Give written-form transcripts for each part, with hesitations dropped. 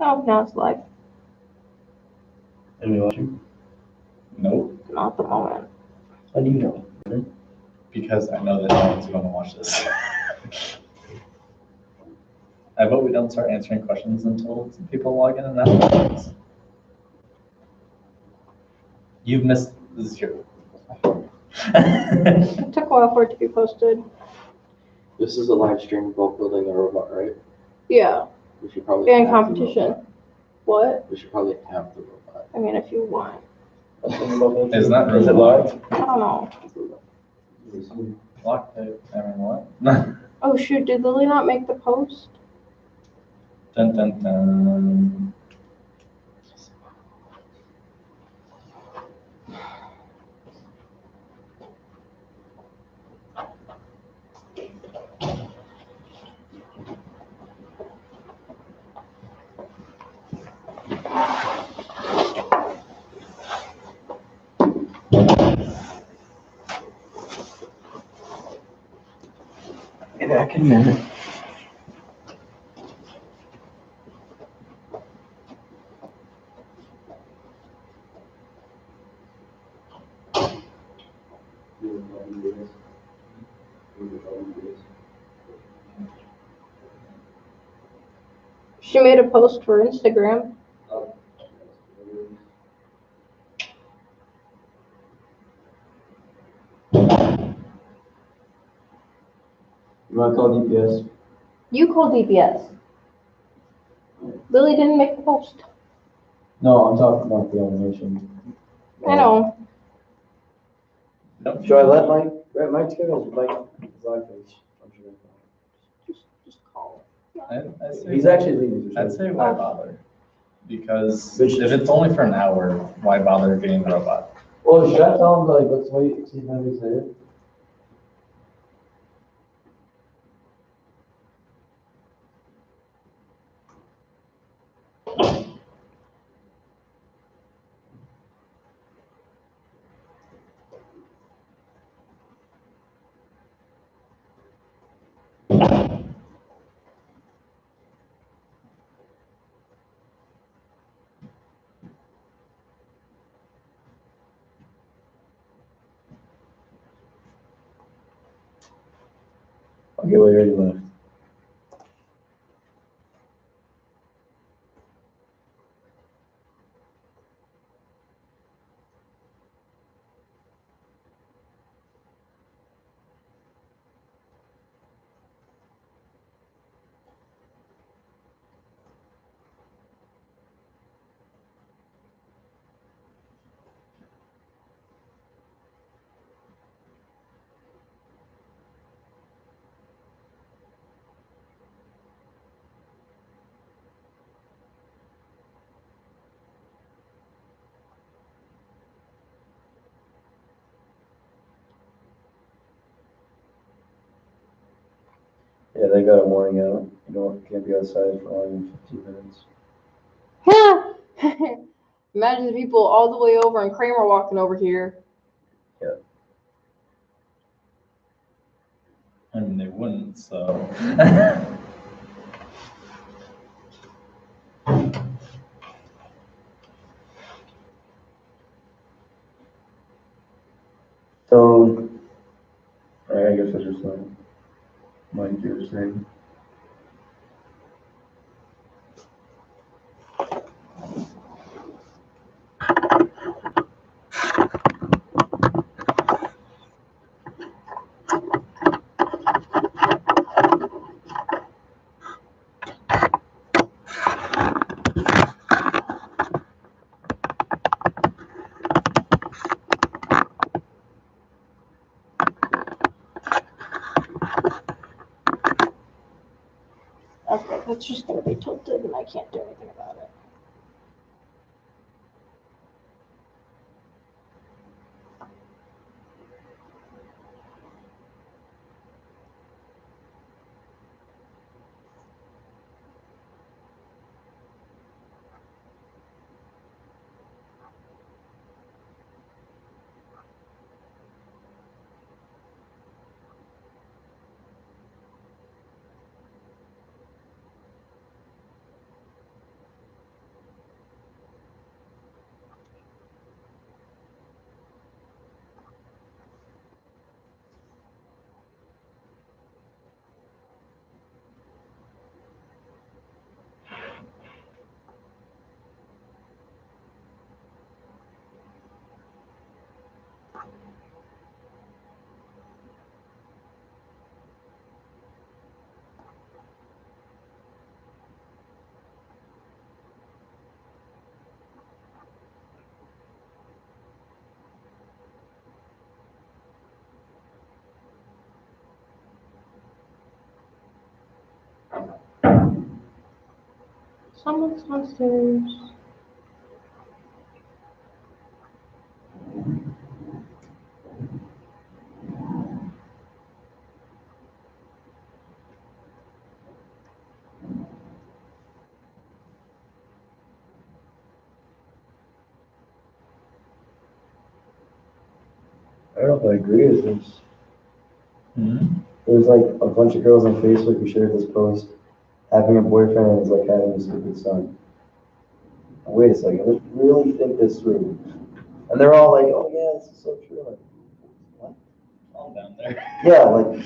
Oh, now it's live. Are we watching? Nope. Not at the moment. How do you know? Because I know that no one's going to watch this. I vote we don't start answering questions until some people log in and out. You've missed this is your. It took a while for it to be posted. This is a live stream about building the robot, right? Yeah. We should probably And have the competition. robot. What? We should probably have the robot. I mean, if you want. Is that Is it live? I don't know. Block tape. I mean, what? Oh shoot, did Lily not make the post? Dun dun dun. Be back in a minute. She made a post for Instagram. You want to call DPS? You called DPS. Lily didn't make the post. No, I'm talking about the animation. I know. Nope. Should I let Mike's give us Mike Blackface? Just call. I'd say, He's actually leaving. I'd say why bother? Because Which- if it's only for an hour, why bother getting the robot? Well, should I tell him, like, let's wait, see if he's there? Okay, well, you already left. Yeah, they got a warning out. You can't be outside for longer than 15 minutes. Imagine the people all the way over and Kramer walking over here. I mean, they wouldn't, so. So, I guess I just like Mike do his thing. Okay, that's just gonna be tilted and I can't do anything about it. Someone's downstairs. I don't know if I agree with this. Hmm? There's like a bunch of girls on Facebook who shared this post. Having a boyfriend is like having a stupid son. Wait a second, let's really think this through. And they're all like, oh yeah, this is so true. Like, what? All down there. Yeah, like,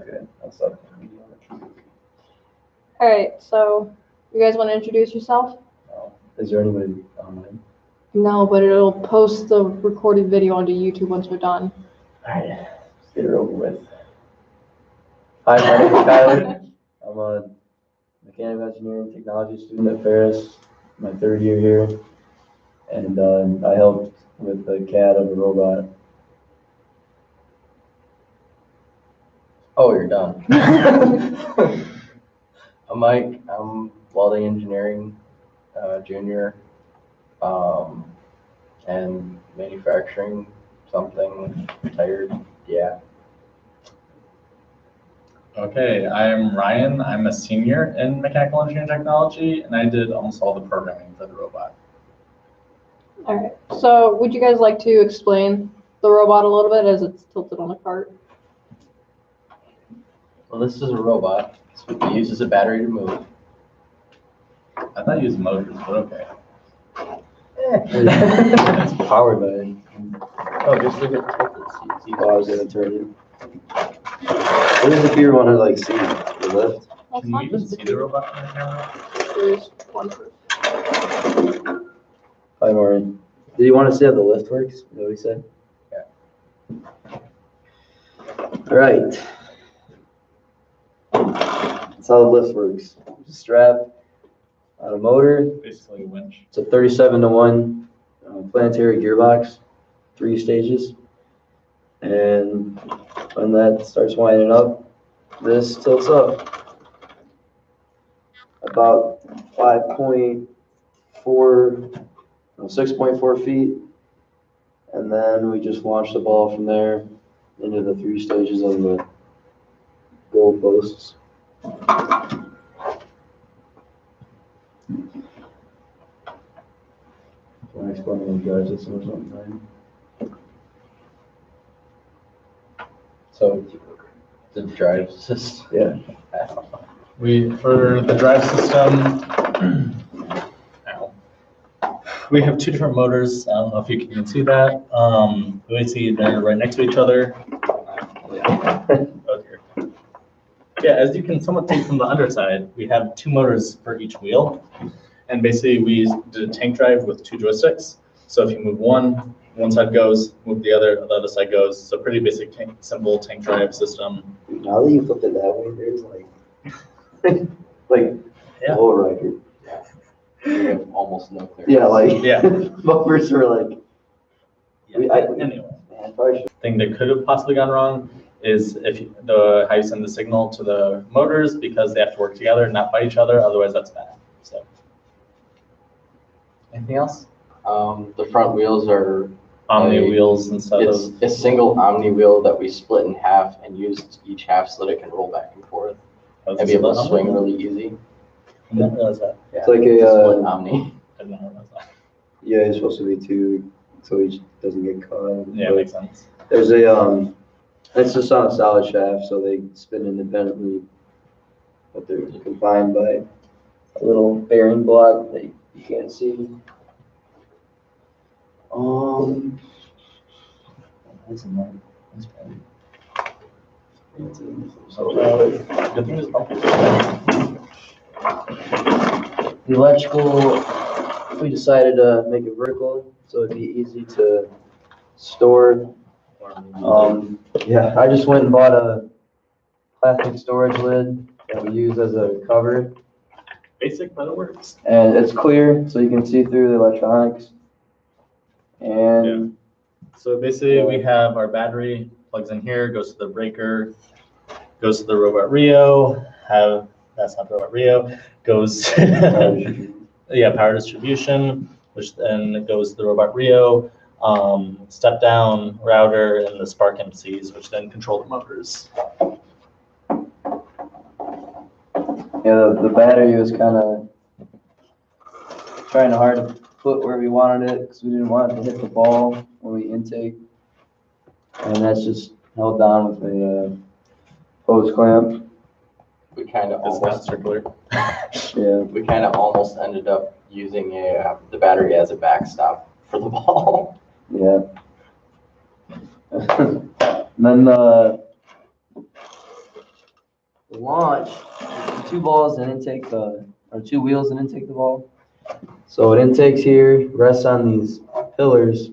Okay, I'll stop. All right, so you guys want to introduce yourself? Is there anybody online? No, but it'll post the recorded video onto YouTube once we're done. Alright, let's get it over with. Hi, my name is Tyler. I'm a mechanical engineering technology student at Ferris, my third year here. And I helped with the CAD of the robot. Oh, you're done. I'm Mike. I'm welding engineering junior, and manufacturing something. Retired. Yeah. Okay, I'm Ryan. I'm a senior in mechanical engineering technology, and I did almost all the programming for the robot. All right, so would you guys like to explain the robot a little bit as it's tilted on a cart? Well, this is a robot. It uses a battery to move. I thought you used motors, but okay. It's powered by. Oh, just look at the See, I was gonna turn you. What is if you want to like see the lift? That's Can not you even just see the robot on the camera? There's one proof. Hi, Maureen. Did you want to see how the lift works? Is that what he said? Yeah. All right. That's how the lift works. There's a strap on a motor. Basically a winch. It's a 37-to-1 planetary gearbox, 3 stages. And when that starts winding up, this tilts up about 6.4 feet. And then we just launch the ball from there into the 3 stages of the goal posts. Can I explain to you guys this or something? So the drive system. Yeah. For the drive system, we have 2 different motors. I don't know if you can even see that. We see they're right next to each other. Okay. Yeah, as you can somewhat see from the underside, we have 2 motors for each wheel. And basically we did a tank drive with 2 joysticks. So if you move one side goes, move the other side goes. So pretty basic, simple tank drive system. Now that you flipped it that way, there's like Yeah. low record. We have almost no clearance. Yeah, like Yeah. bumpers were like. Anyway, Man, probably should. thing that could have possibly gone wrong is how you send the signal to the motors, because they have to work together, not by each other. Otherwise, that's bad. So, anything else? The front wheels are Omni wheels instead it's of. a single Omni wheel that we split in half and used each half so that it can roll back and forth and be able to swing really easy. I didn't realize that. Yeah, It's like a a split Omni. I didn't realize that. Yeah, it's supposed to be 2, so each doesn't get caught. Yeah, But makes sense. there's a it's just on a solid shaft, so they spin independently, but they're confined by a little bearing block that you can't see. That's a lot. That's probably. Good thing is The electrical, we decided to make it vertical, so it'd be easy to store. Yeah, I just went and bought a plastic storage lid that we use as a cover, basic, but it works. and it's clear, so you can see through the electronics. And So basically, we have our battery plugs in here, goes to the breaker, goes to the robot Rio. That's not the robot Rio. Goes power distribution, which then goes to the robot Rio. Step down router and the Spark MCs, which then control the motors. yeah, the battery was kind of trying hard to put where we wanted it because we didn't want it to hit the ball when we intake, and that's just held down with a hose clamp. We kind of It's not almost circular. Yeah. we kind of almost ended up using the battery as a backstop for the ball. Yeah. And then the launch, 2 balls and intake or 2 wheels and intake the ball. So it intakes here, rests on these pillars,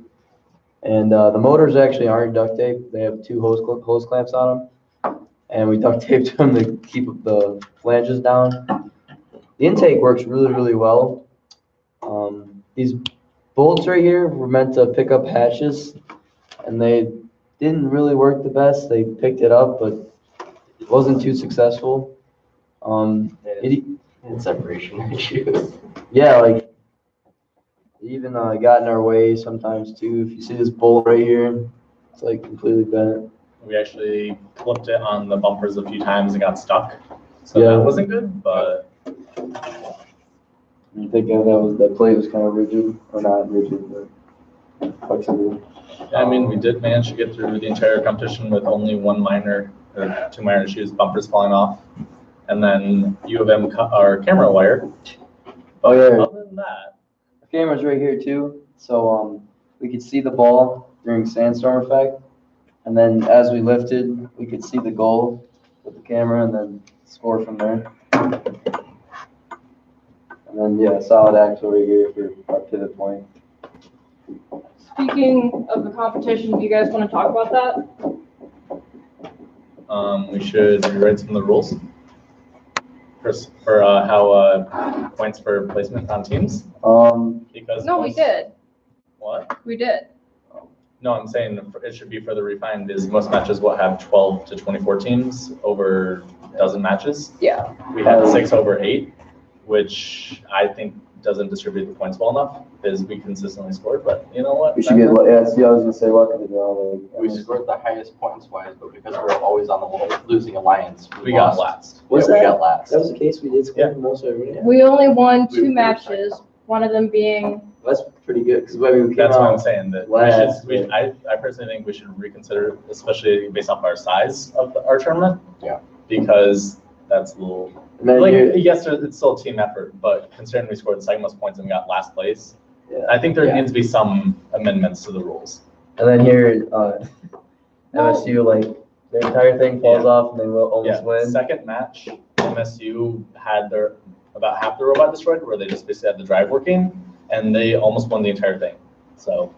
and the motors actually aren't duct tape. They have 2 hose clamps on them, and we duct taped them to keep the flanges down. The intake works really, really well. These bolts right here were meant to pick up hatches, and they didn't really work the best. They picked it up, but it wasn't too successful. It's separation issues. Yeah, like it even got in our way sometimes too. If you see this bolt right here, it's like completely bent. We actually flipped it on the bumpers a few times and got stuck. So Yeah. that wasn't good, but You think that plate was kind of rigid, or not rigid, but flexible. I mean, we did manage to get through the entire competition with only 2 minor issues, bumpers falling off. And then U of M cut our camera wire. Oh yeah. Other than that, The camera's right here too, so we could see the ball during sandstorm effect, and then as we lifted, we could see the goal with the camera, and then score from there. And then yeah, solid axle right here for our pivot point. Speaking of the competition, do you guys want to talk about that? we should rewrite some of the rules for how points for placement on teams. Because No, we did. What? We did. No, I'm saying it should be further refined. Is most matches will have 12 to 24 teams over a dozen matches. Yeah. We had 6 over 8, which I think doesn't distribute the points well enough because we consistently scored. But you know what? We should get, yeah, see, I was gonna say luck of the draw. We scored the highest points wise, but because we were always on the losing alliance, we got last. Was We that? got last. That was the case, we did score Yeah. most of every. We only won We 2 were matches, one of them being, That's pretty good, because I mean, we came That's what I'm out. saying. That last, we should. I personally think we should reconsider, especially based off our size of our tournament. Yeah. Because that's a little. And then Like, you, yes, it's still a team effort, but considering we scored the second most points and got last place, yeah. I think there Yeah. needs to be some amendments to the rules. And then here, No. MSU, like, their entire thing falls Yeah. off and they will almost Yeah, win. second match, MSU had about half the robot destroyed, where they just basically had the drive working, and they almost won the entire thing. So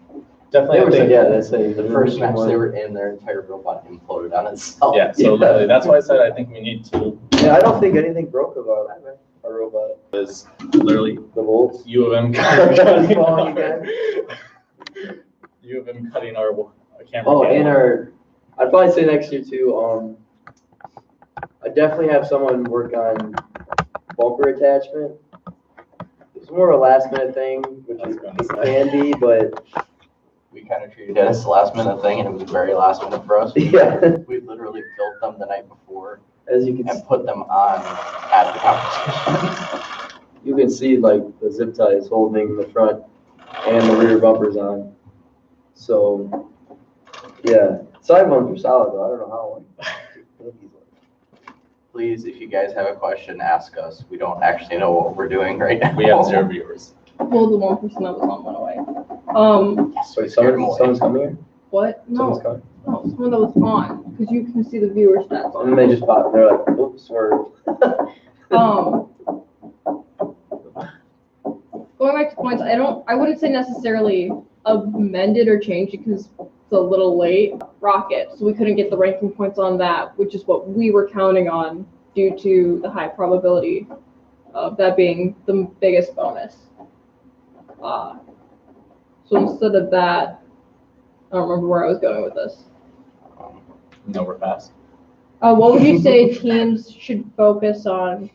definitely, I think, Yeah, that's The first match they were in, their entire robot imploded on itself. yeah. So Yeah. literally, that's why I said I think we need to Yeah, I don't think anything broke about our robot. is literally The bolts. U of M Falling again. U of M cutting our camera. Oh, cable. and I'd probably say next year too, I definitely have someone work on bumper attachment. It's more of a last minute thing, which I was it gonna say. can be, but We kind of treated it as a last minute thing, and it was very last minute for us. yeah, We literally built them the night before as you can, and put them on at the competition. you can see like the zip ties holding the front and the rear bumpers on. So, yeah, side bumpers are solid though. I don't know how. Please, if you guys have a question, ask us. We don't actually know what we're doing right now. We have 0 viewers. well, the 1% that was on went away. Yes, we Wait, scared them away. someone's coming here? What? Someone's No, coming? no, someone that was on, because you can see the viewer stats And then on. they just pop, they're like, oops, swerve. Going back to points, I wouldn't say necessarily amended or changed it because it's a little late. Rocket, so we couldn't get the ranking points on that, which is what we were counting on due to the high probability of that being the biggest bonus. So instead of that, I don't remember where I was going with this. No, we're fast. What would you say teams should focus on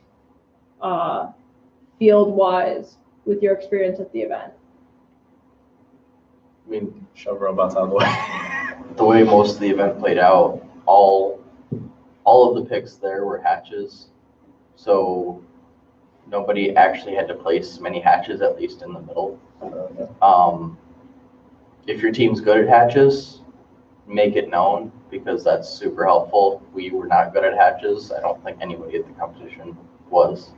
field-wise with your experience at the event? I mean, Shove robots out of the way. the way most of the event played out, all of the picks there were hatches. So nobody actually had to place many hatches, at least in the middle. If your team's good at hatches, make it known because that's super helpful. We were not good at hatches. I don't think anybody at the competition was.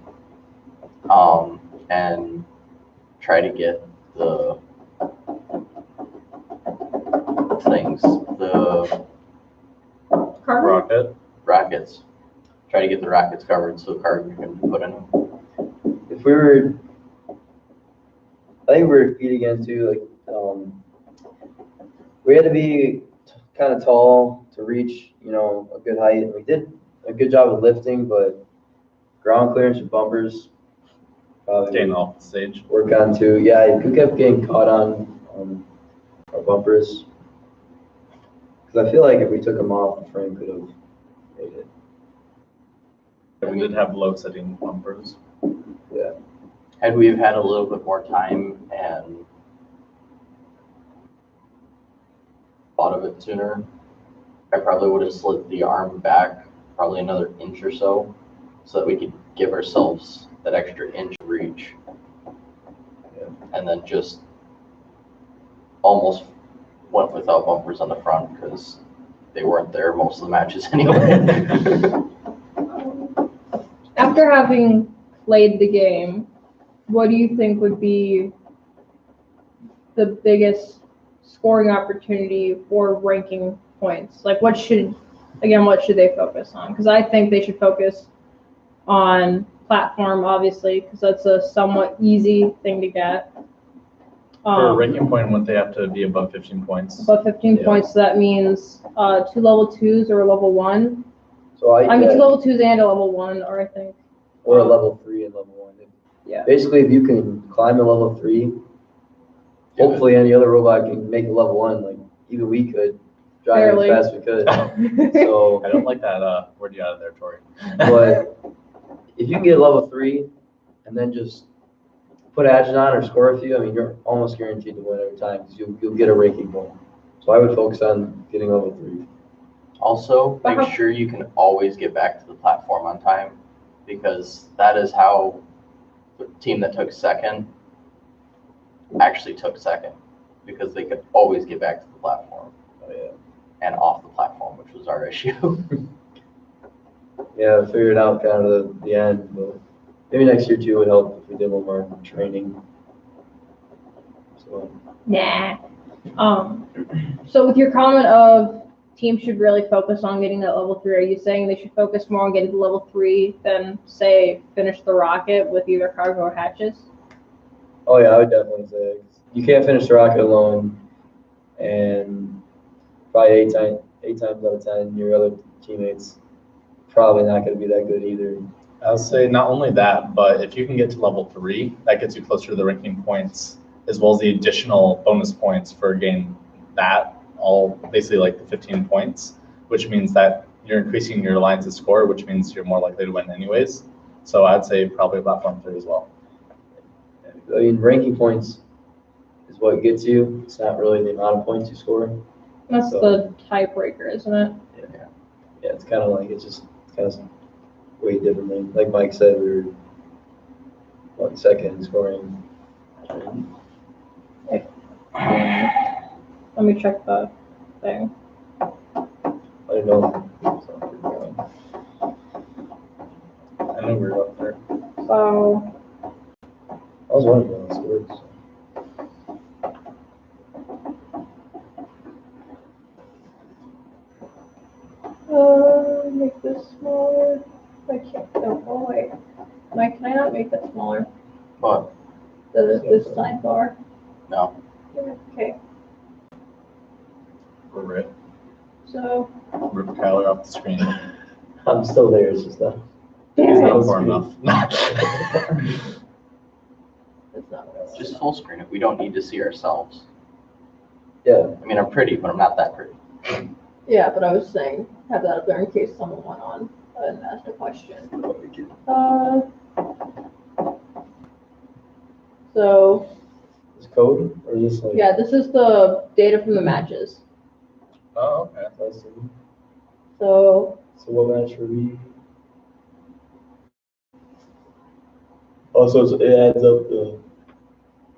And try to get the things, the Carver? Rocket. rockets. try to get the rackets covered so cars can put in them. If we were, I think we were competing against too, like, we had to be kind of tall to reach, you know, a good height. We did a good job of lifting, but ground clearance and bumpers, probably Staying off the stage. work on too. Yeah, we kept getting caught on our bumpers. Because I feel like if we took them off, the frame could have made it. We did have low setting bumpers. Yeah. Had we have had a little bit more time and thought of it sooner, I probably would have slid the arm back probably another inch or so that we could give ourselves that extra inch of reach. Yeah. And then just almost went without bumpers on the front because they weren't there most of the matches anyway. After having played the game, what do you think would be the biggest scoring opportunity for ranking points? Like, what should they focus on? Because I think they should focus on platform, obviously, because that's a somewhat easy thing to get. For a ranking point, wouldn't they have to be above 15 points? Above 15 Yeah. points, so that means 2 level 2s or a level 1. So I mean, yeah, 2 level 2s and a level 1, or I think. or a level 3 and level 1. Yeah. Basically, if you can climb a level 3, hopefully any other robot can make a level 1. Like even we could drive Barely. as fast as we could. So, I don't like that word you out of there, Tori. but if you can get level 3 and then just put Agent on or score a few, I mean, you're almost guaranteed to win every time because you'll get a ranking point. So I would focus on getting level 3. Also, make sure you can always get back to the platform on time because that is how the team that took second actually took second because they could always get back to the platform. Oh, yeah. And off the platform, which was our issue. Yeah, figure it out kind of the end. But maybe next year too would help if we did a little more training. So Nah. So with your comment of teams should really focus on getting that level 3, are you saying they should focus more on getting to level 3 than, say, finish the rocket with either cargo or hatches? oh yeah, I would definitely say you can't finish the rocket alone, and probably eight times out of 10, your other teammates probably not going to be that good either. I'll say not only that, but if you can get to level 3, that gets you closer to the ranking points, as well as the additional bonus points for getting that, all basically like the 15 points, which means that you're increasing your alliance's score, which means you're more likely to win anyways. So I'd say probably platform 3 as well. I mean, ranking points is what gets you. It's not really the amount of points you score. That's So- the tiebreaker, isn't it? Yeah, it's kind of like it's just kind of way differently. Like Mike said, we were second in scoring. Let me check the thing. I don't know. I know we were up there. So, I was wondering how it works. make this smaller. I can't. Oh wait. Mike, can I not make that smaller? But This sidebar. no, Okay. We're right. So. Rip Kyler off the screen. I'm still there. It's just that. Damn It's it. not far enough. That's not what I wanted. just full screen if we don't need to see ourselves. Yeah. I mean, I'm pretty, but I'm not that pretty. Yeah, but I was saying have that up there in case someone went on and asked a question. So Is code or is this like? yeah, this is the data from the matches. Oh, okay. I see. So So what match were we? Also, it adds up the.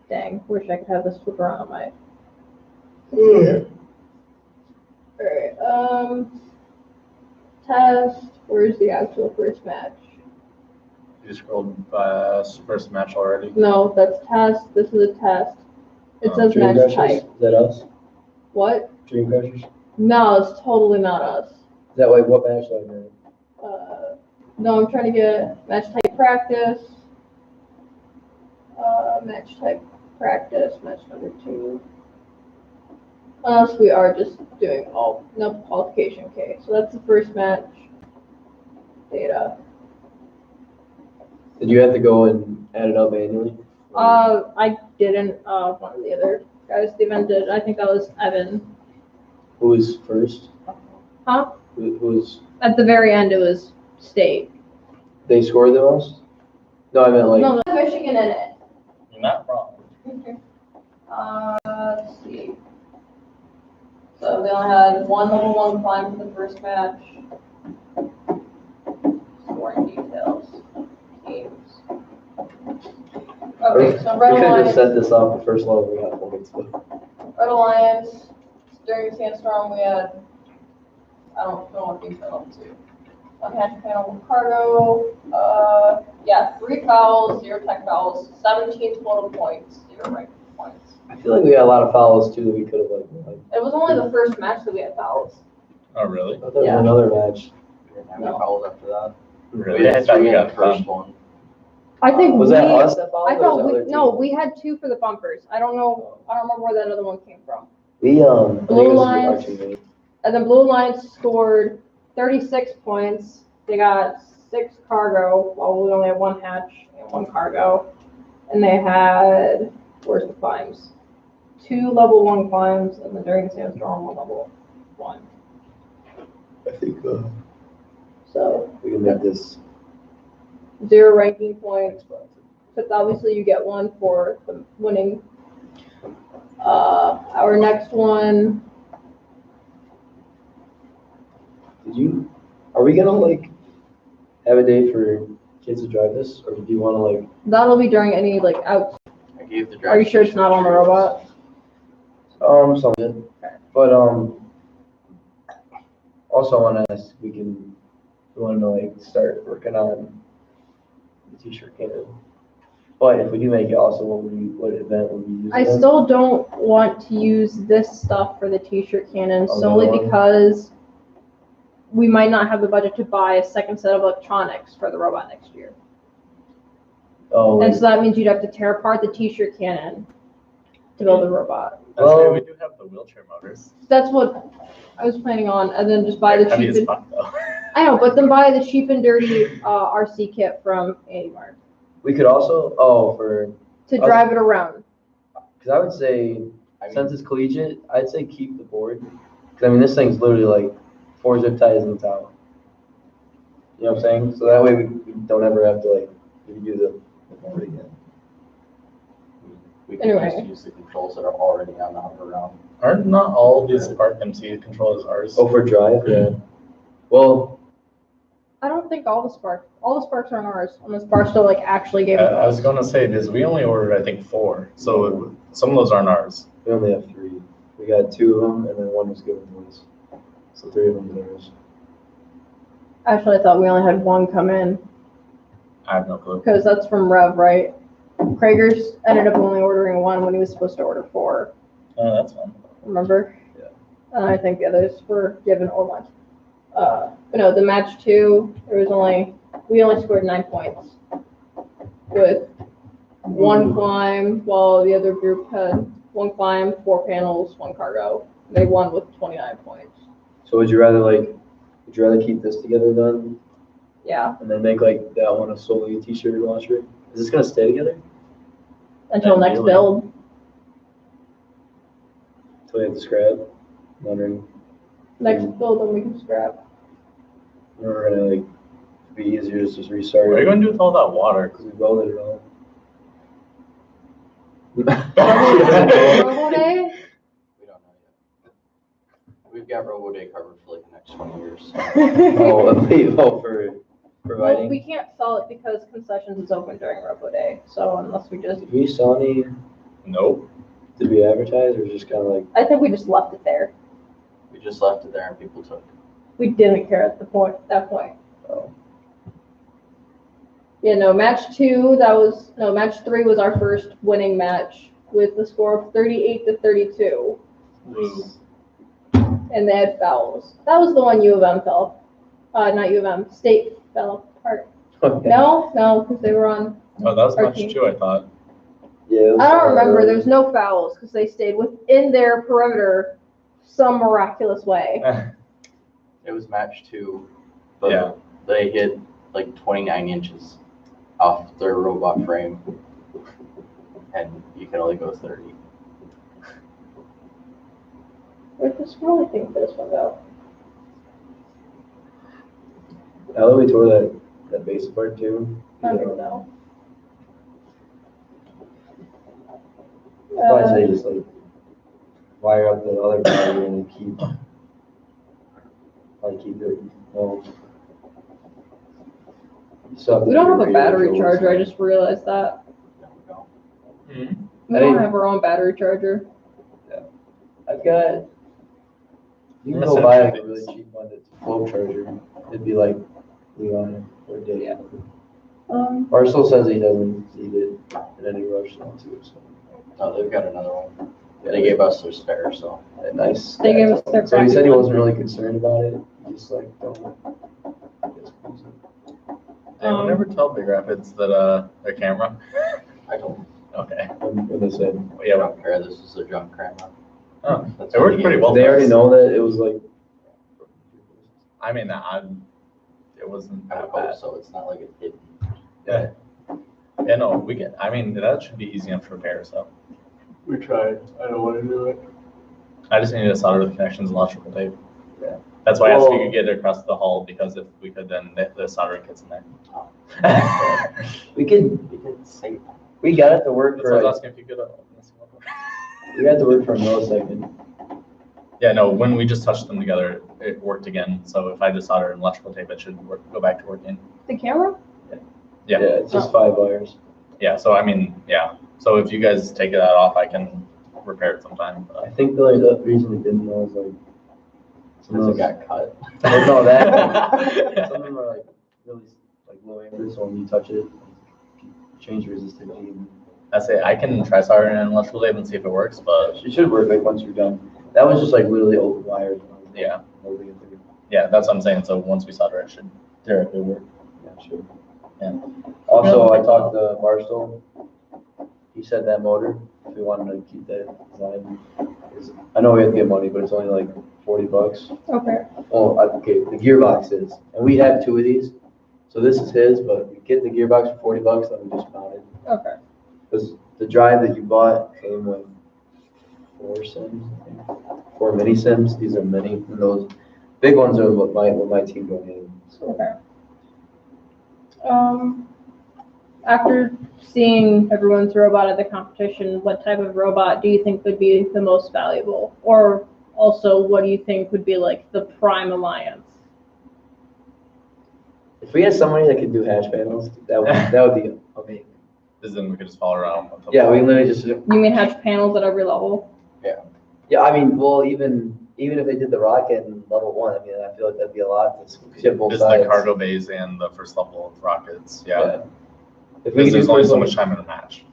dang, wish I could have this flip around on my. Alright, test. Where's the actual first match? You just scrolled first match already. No, that's test. This is a test. It Oh, says Dream match Crushers? type. Is that us? What? Dream Crushers? Is No, it's totally not us. that like what match do I know? No, I'm trying to get match type practice. Match type practice, match number 2. Unless we are just doing all, no qualification, okay. So that's the first match data. Did you have to go and add it up manually? I didn't, one of the other guys, the event did. I think that was Evan. Who was first? Huh? Who was, At the very end, it was state. they scored the most? No, I meant like, No, Michigan in it. You're not wrong. Let's see. So they only had one level 1 climb for the first match. Scoring details. Teams. Okay, so we Red could have Alliance, just set this off the first level we got points, but. Red Alliance, during the sandstorm, we had, I don't know what these are up to. One hatch panel, 1 cargo, 3 fouls, 0 tech fouls, 17 total points, 0 rank points. I feel like we got a lot of fouls too that we could have like. It was only the first match that we had fouls. Oh, really? I thought there was Yeah. another match. We didn't have any fouls after that. Really? I thought we got the first first. one. I think Was we, that us that fouled? I or was thought that we, other no, team? we had 2 for the bumpers. I don't remember where that other one came from. We, I think it Blue was Lions. our teammate. And then Blue Alliance scored 36 points. They got 6 cargo, while we only had 1 hatch and 1 cargo. And they had, where's the climbs? 2 level 1 climbs, and then during the sandstorm, 1 level 1. I think, So we can make this. 0 ranking points, but obviously you get 1 for the winning. Our next one, Are we gonna like have a day for kids to drive this, or do you wanna like? that'll be during any like out. I gave the Are you sure it's not on the robot? Something, but, also I wanna ask, we wanna like start working on the t-shirt cannon. But if we do make it, also what event would we use? I it in? still don't want to use this stuff for the t-shirt cannon Oh, solely no? because we might not have the budget to buy a second set of electronics for the robot next year. Oh, And like, so that means you'd have to tear apart the t-shirt cannon to build the robot. I'd say Well- we do have the wheelchair motors. That's what I was planning on, and then just buy the Heavy cheap as and, fuck, though. I know, but then buy the cheap and dirty RC kit from Andy Mart we could also, to drive it around. cause I would say, I mean, since it's collegiate, I'd say keep the board. Cause I mean, this thing's literally like 4 zip ties in the tower. You know what I'm saying? So that way we don't ever have to like redo the board again. we can Anyway. just use the controls that are already on the upper round. Aren't not all these Spark MC controllers ours? Oh, for drive, yeah. Well, I don't think all the sparks are on ours, unless Barstow like actually gave it to I was us. gonna say, because we only ordered, I think, 4, so some of those aren't ours. we only have 3. We got 2 of them, and then 1 was given to us. So 3 of them are ours. Actually, I thought we only had 1 come in, I have no clue. because that's from Rev, right? Krager's ended up only ordering 1 when he was supposed to order 4, Oh, that's fun. remember? Yeah. And I think the others were given or lunch. But no, the match 2, we only scored 9 points with 1 climb, while the other group had 1 climb, 4 panels, 1 cargo. They won with 29 points. So would you rather keep this together then, Yeah, and then make like that one a solely t-shirt launcher? Is this gonna stay together until next Ideally. build. until we have to scrap? I'm wondering, Next build, then we can scrap. we're gonna like be easier to just restart. What are you gonna do with all that water? Because we welded it all. Robo Day? We don't know yet. We've got Robo Day covered for like the next 20 years. For Well, providing. we can't sell it because concessions is open during Robo Day, so unless we just, Did we sell any? Nope. Did we advertise or just kind of like? I think we just left it there. We just left it there and people took it. We didn't care at that point. Oh. Yeah, no, match 3 was our first winning match with the score of 38-32, Ooh. and they had fouls. That was the one U of M fell. Not U of M, State fell. part. Okay. No, because they were on. Oh, that was Our match team. 2, I thought. Yeah. it was I don't somewhere remember. early. There's no fouls because they stayed within their perimeter some miraculous way. It was match 2, but Yeah. they hit like 29 inches off their robot frame, and you can only go 30. Where'd this really think this one go? Now that we tore that base apart too. I don't know. I'd say just like wire up the other battery and keep it. Well, We don't have a battery charger. I just realized that. There we go. Mhm. We don't have our own battery charger. I've got. You can That's go buy like a interesting. really cheap one that's a flow charger. It'd be like Leon or Dave. Yeah. Marcel says he doesn't need it in any rush now too. So Oh, they've got another one. They gave us their spare, so. nice. They gave us their So he said crappy he one. wasn't really concerned about it. He just like don't. Did anyone ever tell Big Rapids that their camera? I don't, Okay. When they said I don't care. This is a junk camera. Oh, That's it what worked they pretty gave well. us. they already know that it was like. I mean, it wasn't I that would hope bad. so. It's not like it's hidden. Yeah. Yeah, no, we can. I mean, that should be easy enough to repair. So We tried. I don't want to do it. I just need to solder the connections and electrical tape. Yeah. That's why I asked if we Well- could get it across the hall, because if we could, then the soldering kit's in there. We could. We did save. We got it to work That's what I for. was asking if you could. We got it to work for a millisecond. Yeah, no, when we just touched them together, it worked again. So if I just solder an electrical tape, it should go back to working. The camera? Yeah. It's just 5 wires. Yeah, so I mean, yeah. So if you guys take that off, I can repair it sometime. I think the reason we didn't know is like. Some Because of it those, got cut. no, that. Some of them are like really like low amperage, so when you touch it, you change resistivity. I say I can try soldering an electrical tape and see if it works, but It should work like once you're done. That was just like literally open wires. Yeah. Holding it together. yeah, that's what I'm saying. So once we solder it, should theoretically work. Yeah, sure. Yeah. Also, I talked to Barstow. He said that motor, if we wanted to keep that design, I know we have to get money, but it's only like $40. Okay. Oh, okay, the gearbox is, and we have 2 of these. So this is his, but we get the gearbox for $40, then we just mount it. Okay. Because the drive that you bought came with 4 sims, I think. 4 mini sims. These are mini, and those big ones are what my team donated. So Okay. After seeing everyone's robot at the competition, what type of robot do you think would be the most valuable? Or also, what do you think would be like the prime alliance? if we had somebody that could do hash panels, that would be amazing. Because then we could just follow around. with the Yeah, we ball. literally just. You mean hatch panels at every level? Yeah, I mean, well, even if they did the rocket in level 1, I mean, I feel like that'd be a lot to ship both Just sides. the cargo bays and the first level of rockets. Yeah. If we Because could there's do only first so level- much time in a match.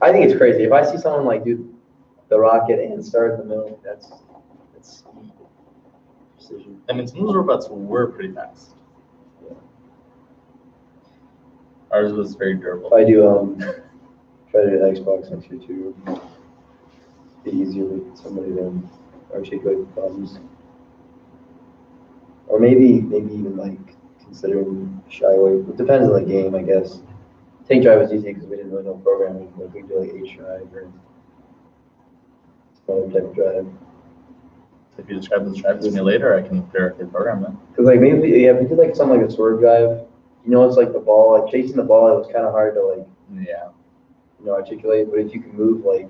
I think it's crazy. If I see someone like do the rocket and start in the middle, that's precision. I mean, some of those robots were pretty fast. Ours was very durable. If I do try to do an Xbox next year too, be easier with somebody to articulate the problems. Or maybe even like considering shy away. It depends on the game, I guess. Tank drive was easy because we didn't really know programming. Like we could do like H drive or some other type of drive. If you describe the drive to me later, I can directly program it. Because like maybe if we did like something like a sword drive, it's like the ball, like chasing the ball, it was kind of hard to like Yeah. articulate. But if you can move like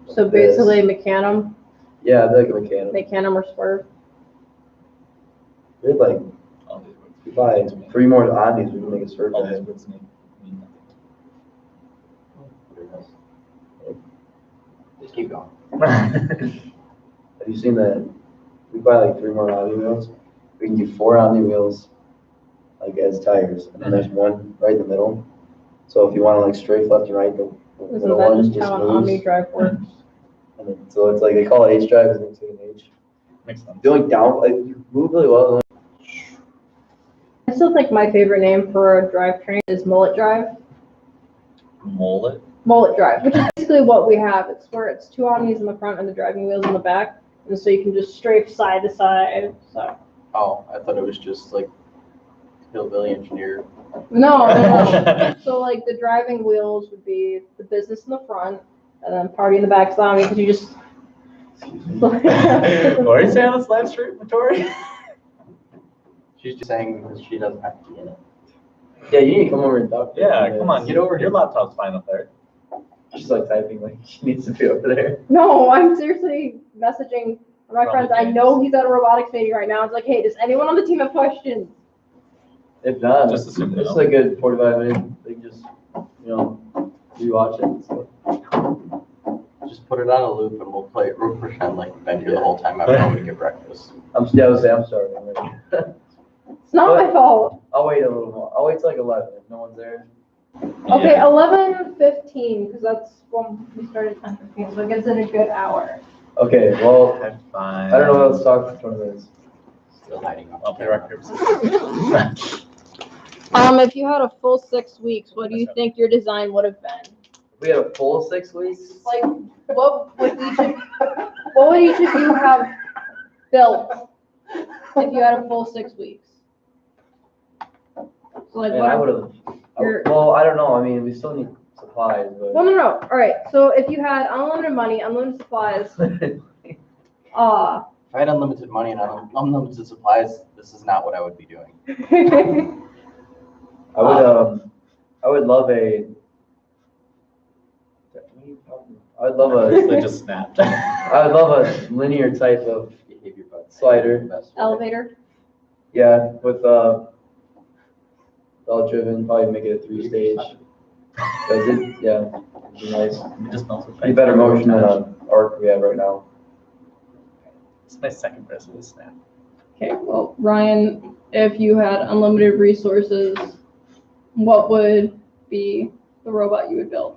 So basically, Mechanum, yeah, I'd be like a mechanic. Mechanum or Swerve. We had like All these words. if I had 3 more Omnis, we could make a sword All these drive. words mean Just keep going. nothing. Have you seen that? We buy like 3 more Omni wheels. We can do 4 Omni wheels, like as tires, and then there's one right in the middle. So if you want to like strafe left and right, the Isn't middle that one just just how an moves. Omni drive works? And then, so it's like they call it H drive, and it's like an H. Makes sense. The only down, like you move really well. I still think my favorite name for a drivetrain is Mullet Drive. Mullet? Mullet Drive, which is basically what we have. It's where it's 2 omnis in the front and the driving wheels in the back. And so you can just strafe side to side. So Oh, I thought it was just like hillbilly engineer. no. So like the driving wheels would be the business in the front, and then party in the back. So I mean, because you just. What are you saying on this live stream, Tori? She's just saying because she doesn't have to be in it. Yeah, you need to come over and talk to her. Yeah, come on, get over here. Your laptop's fine up there. She's like typing like she needs to be over there. No, I'm seriously messaging my From friends. the I teams. know he's at a robotics meeting right now. It's like, hey, does anyone on the team have questions? If not, Just assume it's no. a good 45 minutes. They can just, rewatch it and stuff. Just put it on a loop and we'll pretend like we've been here the whole time. I'm going to get breakfast. I was saying, I'm sorry. I'm ready. It's not my fault. I'll wait a little more. I'll wait till like 11 if no one's there. Okay, Yeah. 11:15, because that's when we started 10:15, so it gives it a good hour. Okay, well, Okay, fine. I don't know what else to talk for 20 minutes. Still hiding up. I'll play rock, paper, scissors. If you had a full 6 weeks, what do you think your design would have been? We had a full 6 weeks. Like, what would each of you have built if you had a full 6 weeks? So like, Man, what? I would have. Your- Well, I don't know. I mean, we still need supplies, but. Well, no. All right. So if you had unlimited money, unlimited supplies, If I had unlimited money and unlimited supplies, this is not what I would be doing. I would love a. I would love They a. just snapped. I would love a linear type of Behavior but Slider. elevator. yeah with belt driven. Probably make it a 3-stage. Cause it'd be nice. It just melts with Be better motion than an arc we have right now. It's my second press with a snap. Okay. Well, Ryan, if you had unlimited resources, what would be the robot you would build?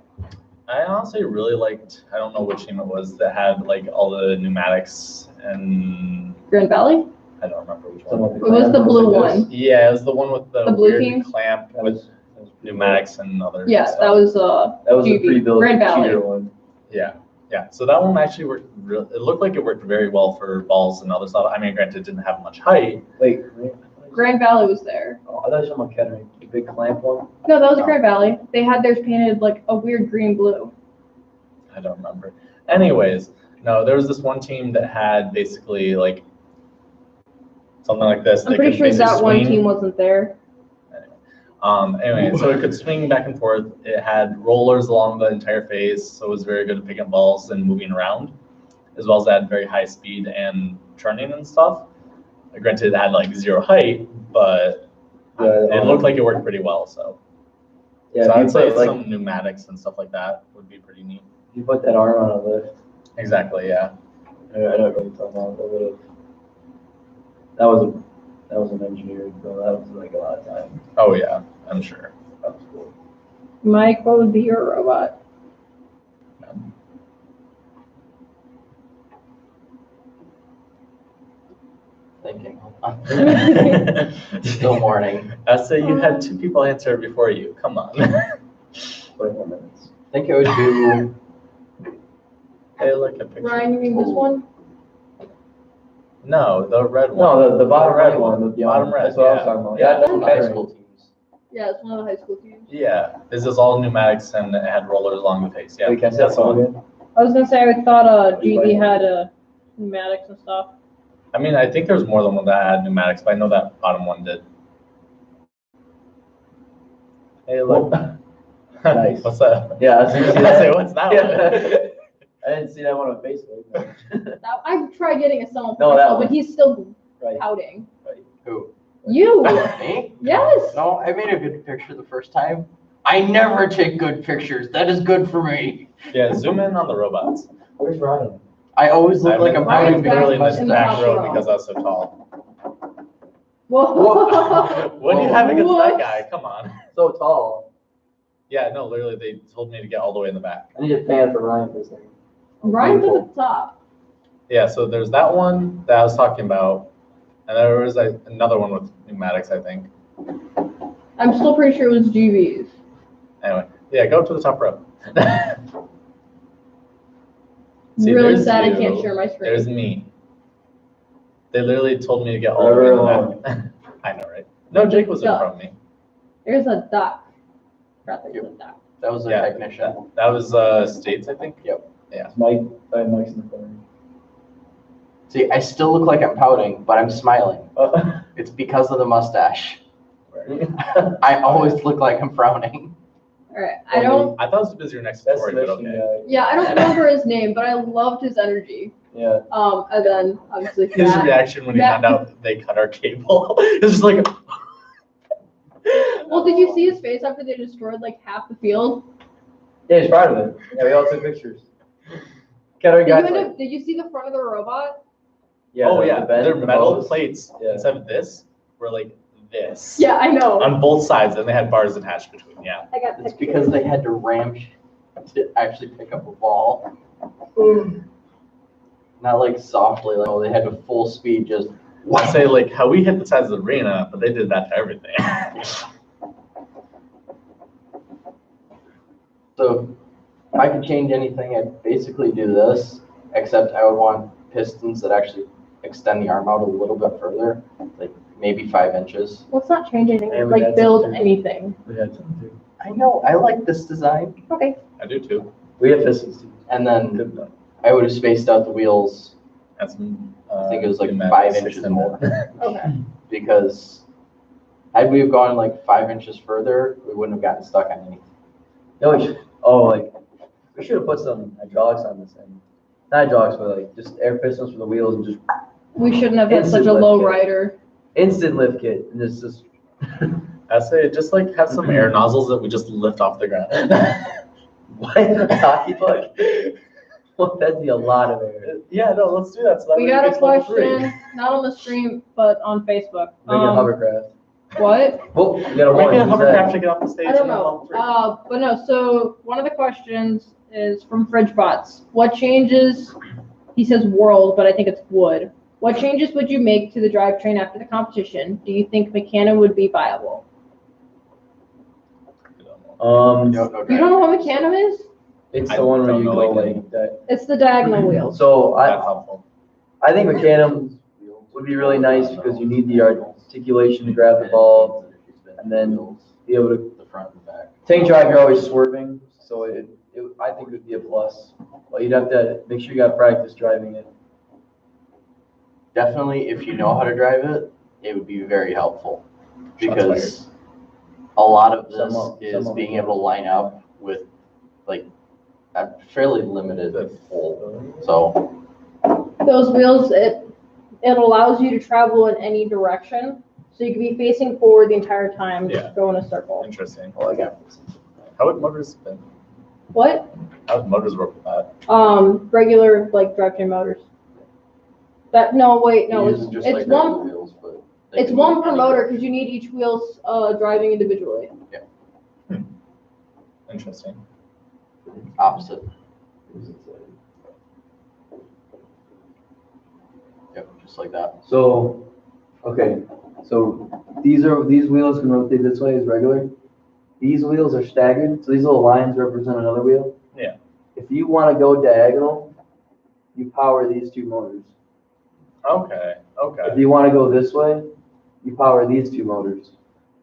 I honestly really liked, I don't know which team it was that had like all the pneumatics and Grand Valley? I don't remember which Something one. like It was the blue one. Yeah, it was the one with the, The blue weird team? clamp That with was pretty pneumatics and other Yeah, stuff. that was That was a GB, pre-built Grand Valley. cheater one. Yeah, so that one actually worked it looked like it worked very well for balls and other stuff. I mean, granted, it didn't have much height. Wait, Grand Valley was there. oh, I thought you were talking about Kettering, the big clamp one. No, that was Grand Valley. They had theirs painted like a weird green blue. I don't remember. Anyways, no, there was this one team that had basically like something like this. I'm They pretty could sure basically that one swing. team wasn't there. Anyway, so it could swing back and forth. It had rollers along the entire face, so it was very good at picking up balls and moving around, as well as it had very high speed and turning and stuff. Granted, it had like 0 height, but it looked like it worked pretty well. So, Yeah, so if you I'd say put, like, some pneumatics and stuff like that would be pretty neat. if you put that arm on a lift. Exactly, yeah. I don't know what you're talking about. That was an engineer, so that was like a lot of time. Oh yeah, I'm sure. That was cool. Mike, what would be your robot? Thinking. Hold on. Still morning. I say you had 2 people answer before you. Come on. 24 minutes. I think I would do. Hey, look at picture. Ryan, you mean this one? No, the red one. No, the bottom red right one. The Bottom red. That's what I was yeah. talking about. Yeah. Yeah, that's High Kettering. school teams. Yeah, it's one of the high school teams. Yeah, this is all pneumatics and it had rollers along the face. Yeah, Wait, can I say that's that the one. again? I was gonna say I thought GD had pneumatics and stuff. I mean, I think there's more than one that had pneumatics, but I know that bottom one did. Hey, look. Nice. What's that? Yeah, I didn't see I that. say, what's that one? I didn't see that one on Facebook. That, I tried getting a someone, No, that but one. he's still Right. pouting. Who? You? Me? Yes. No, I made a good picture the first time. I never take good pictures. That is good for me. Yeah, zoom in on the robots. Where's Ryan? I always look like I'm Ryan's pouting back literally in because this in the back top row row. because I was so tall. Whoa. What do you have against What? that guy? Come on. So tall. Yeah, no, literally, they told me to get all the way in the back. I need to fan for Ryan for a second. Ryan's at the top. Yeah, so there's that one that I was talking about, and there was another one with pneumatics, I think. I'm still pretty sure it was GVs. Anyway, yeah, go up to the top row. See, Really there's sad I you. can't share my There's screen. me. They literally told me to get all the way in the back. I know, right? No, Jake was in front of me. There's a duck. Rather than a duck. That was a Yeah. technician. That was States, I think. Yep. Yeah. Mike, Mike's in the corner. See, I still look like I'm pouting, but I'm smiling. It's because of the mustache. I always look like I'm frowning. All right, I don't. I thought it was because you're next to That's Tori, the but mission okay. guy. Yeah, I don't remember his name, but I loved his energy. Yeah. And then obviously His Matt. reaction when he Matt- found out they cut our cable, it was just like. Well, did you see his face after they destroyed like half the field? Yeah, he's proud of it. Yeah, we all took pictures. Did you see the front of the robot? Yeah, Oh the yeah, bend, their the metal bows. plates Yeah. instead of this were like this. Yeah, I know. On both sides, and they had bars attached between. Yeah. I got It's pictures. because they had to ram to actually pick up a ball. Not like softly, like, oh, they had to full speed just. I say like how we hit the sides of the arena, but they did that to everything. So if I could change anything, I'd basically do this, except I would want pistons that actually extend the arm out a little bit further, like maybe 5 inches. Let's not change anything. Yeah, we Like had build some too. anything. We had some too. I know, I like this design. Okay. I do too. We have pistons too. And then Good enough. I would have spaced out the wheels That's. I think it was like 5 inches more. Okay. Because had we have gone like 5 inches further, we wouldn't have gotten stuck on anything. No, we should, we should have put some hydraulics on this end. Not hydraulics, but like just air pistons for the wheels and just We shouldn't have had Instant such a lift low kit. rider. instant lift kit and just I say just like have some air nozzles that we just lift off the ground. what? A hockey puck? Well, that'd be a lot of air. Yeah, no, let's do that. So that We way got a gets level 3. question, not on the stream, but on Facebook. Make it a hovercraft. What? Well, we got a Why one. can't Who's hovercraft that? to get off the stage? I don't and then know. level 3? But no, so one of the questions is from FridgeBots. What changes, he says world, but I think it's wood. What changes would you make to the drivetrain after the competition? Do you think Mechana would be viable? No, no You don't know what driving. Mechana is? It's I the one where don't you know go anything. like that. It's the diagonal wheels. So That's helpful. I think Mechanum would be really nice because you need the articulation to grab the ball and then be able to. The front and back. Tank drive, you're always swerving, so I think it would be a plus. But you'd have to make sure you got practice driving it. Definitely, if you know how to drive it, it would be very helpful. Shots Because a lot of Some this of- is some of being them. able to line up with like a fairly limited Good. hole. So Those wheels, it allows you to travel in any direction. So you can be facing forward the entire time, Yeah. just go in a circle. Interesting. Oh, I got this. How would motors been? What? How would motors work with that? Regular like drivetrain motors. No, it is it's just like it's regular one wheels, but they it's can one move per anywhere. motor because you need each wheel's driving individually. Interesting. Opposite. Yep, just like that. So, okay, so these wheels can rotate this way as regular. These wheels are staggered, so these little lines represent another wheel. Yeah. If you want to go diagonal, you power these two motors. Okay. If Okay. you want to go this way, you power these two motors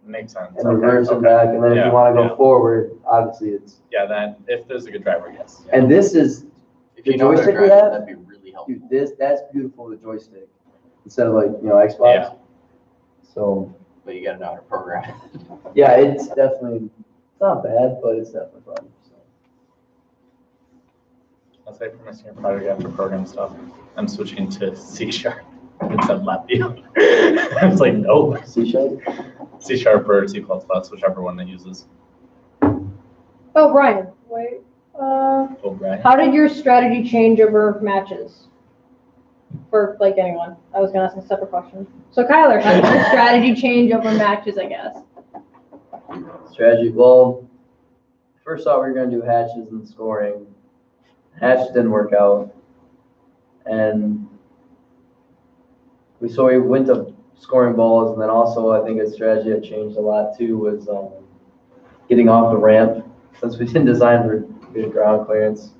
Makes sense. and Okay, reverse and okay. back. And then if Yeah, you want to go yeah. forward, obviously it's. Yeah, then if there's a good driver, yes. And this is, If The you know how to joystick drive we it, have? that'd be really helpful. dude, that's beautiful, the joystick, instead of like, Xbox. Yeah. So, But you gotta know how to program it. yeah, it's not bad, but it's definitely fun. So. I'll say for my senior project after program stuff, I'm switching to C# instead of lap view. It's like, no, C#? C# or C++, whichever one that uses. Oh, Brian, wait. Oh, right. How did your strategy change over matches? For like anyone, I was gonna ask a separate question. So Kyler, how did your strategy change over matches? I guess. Strategy, well, first thought we were gonna do hatches and scoring. Hatches didn't work out. And we went to scoring balls, and then also I think a strategy that changed a lot too was getting off the ramp. Since we didn't design for good ground clearance,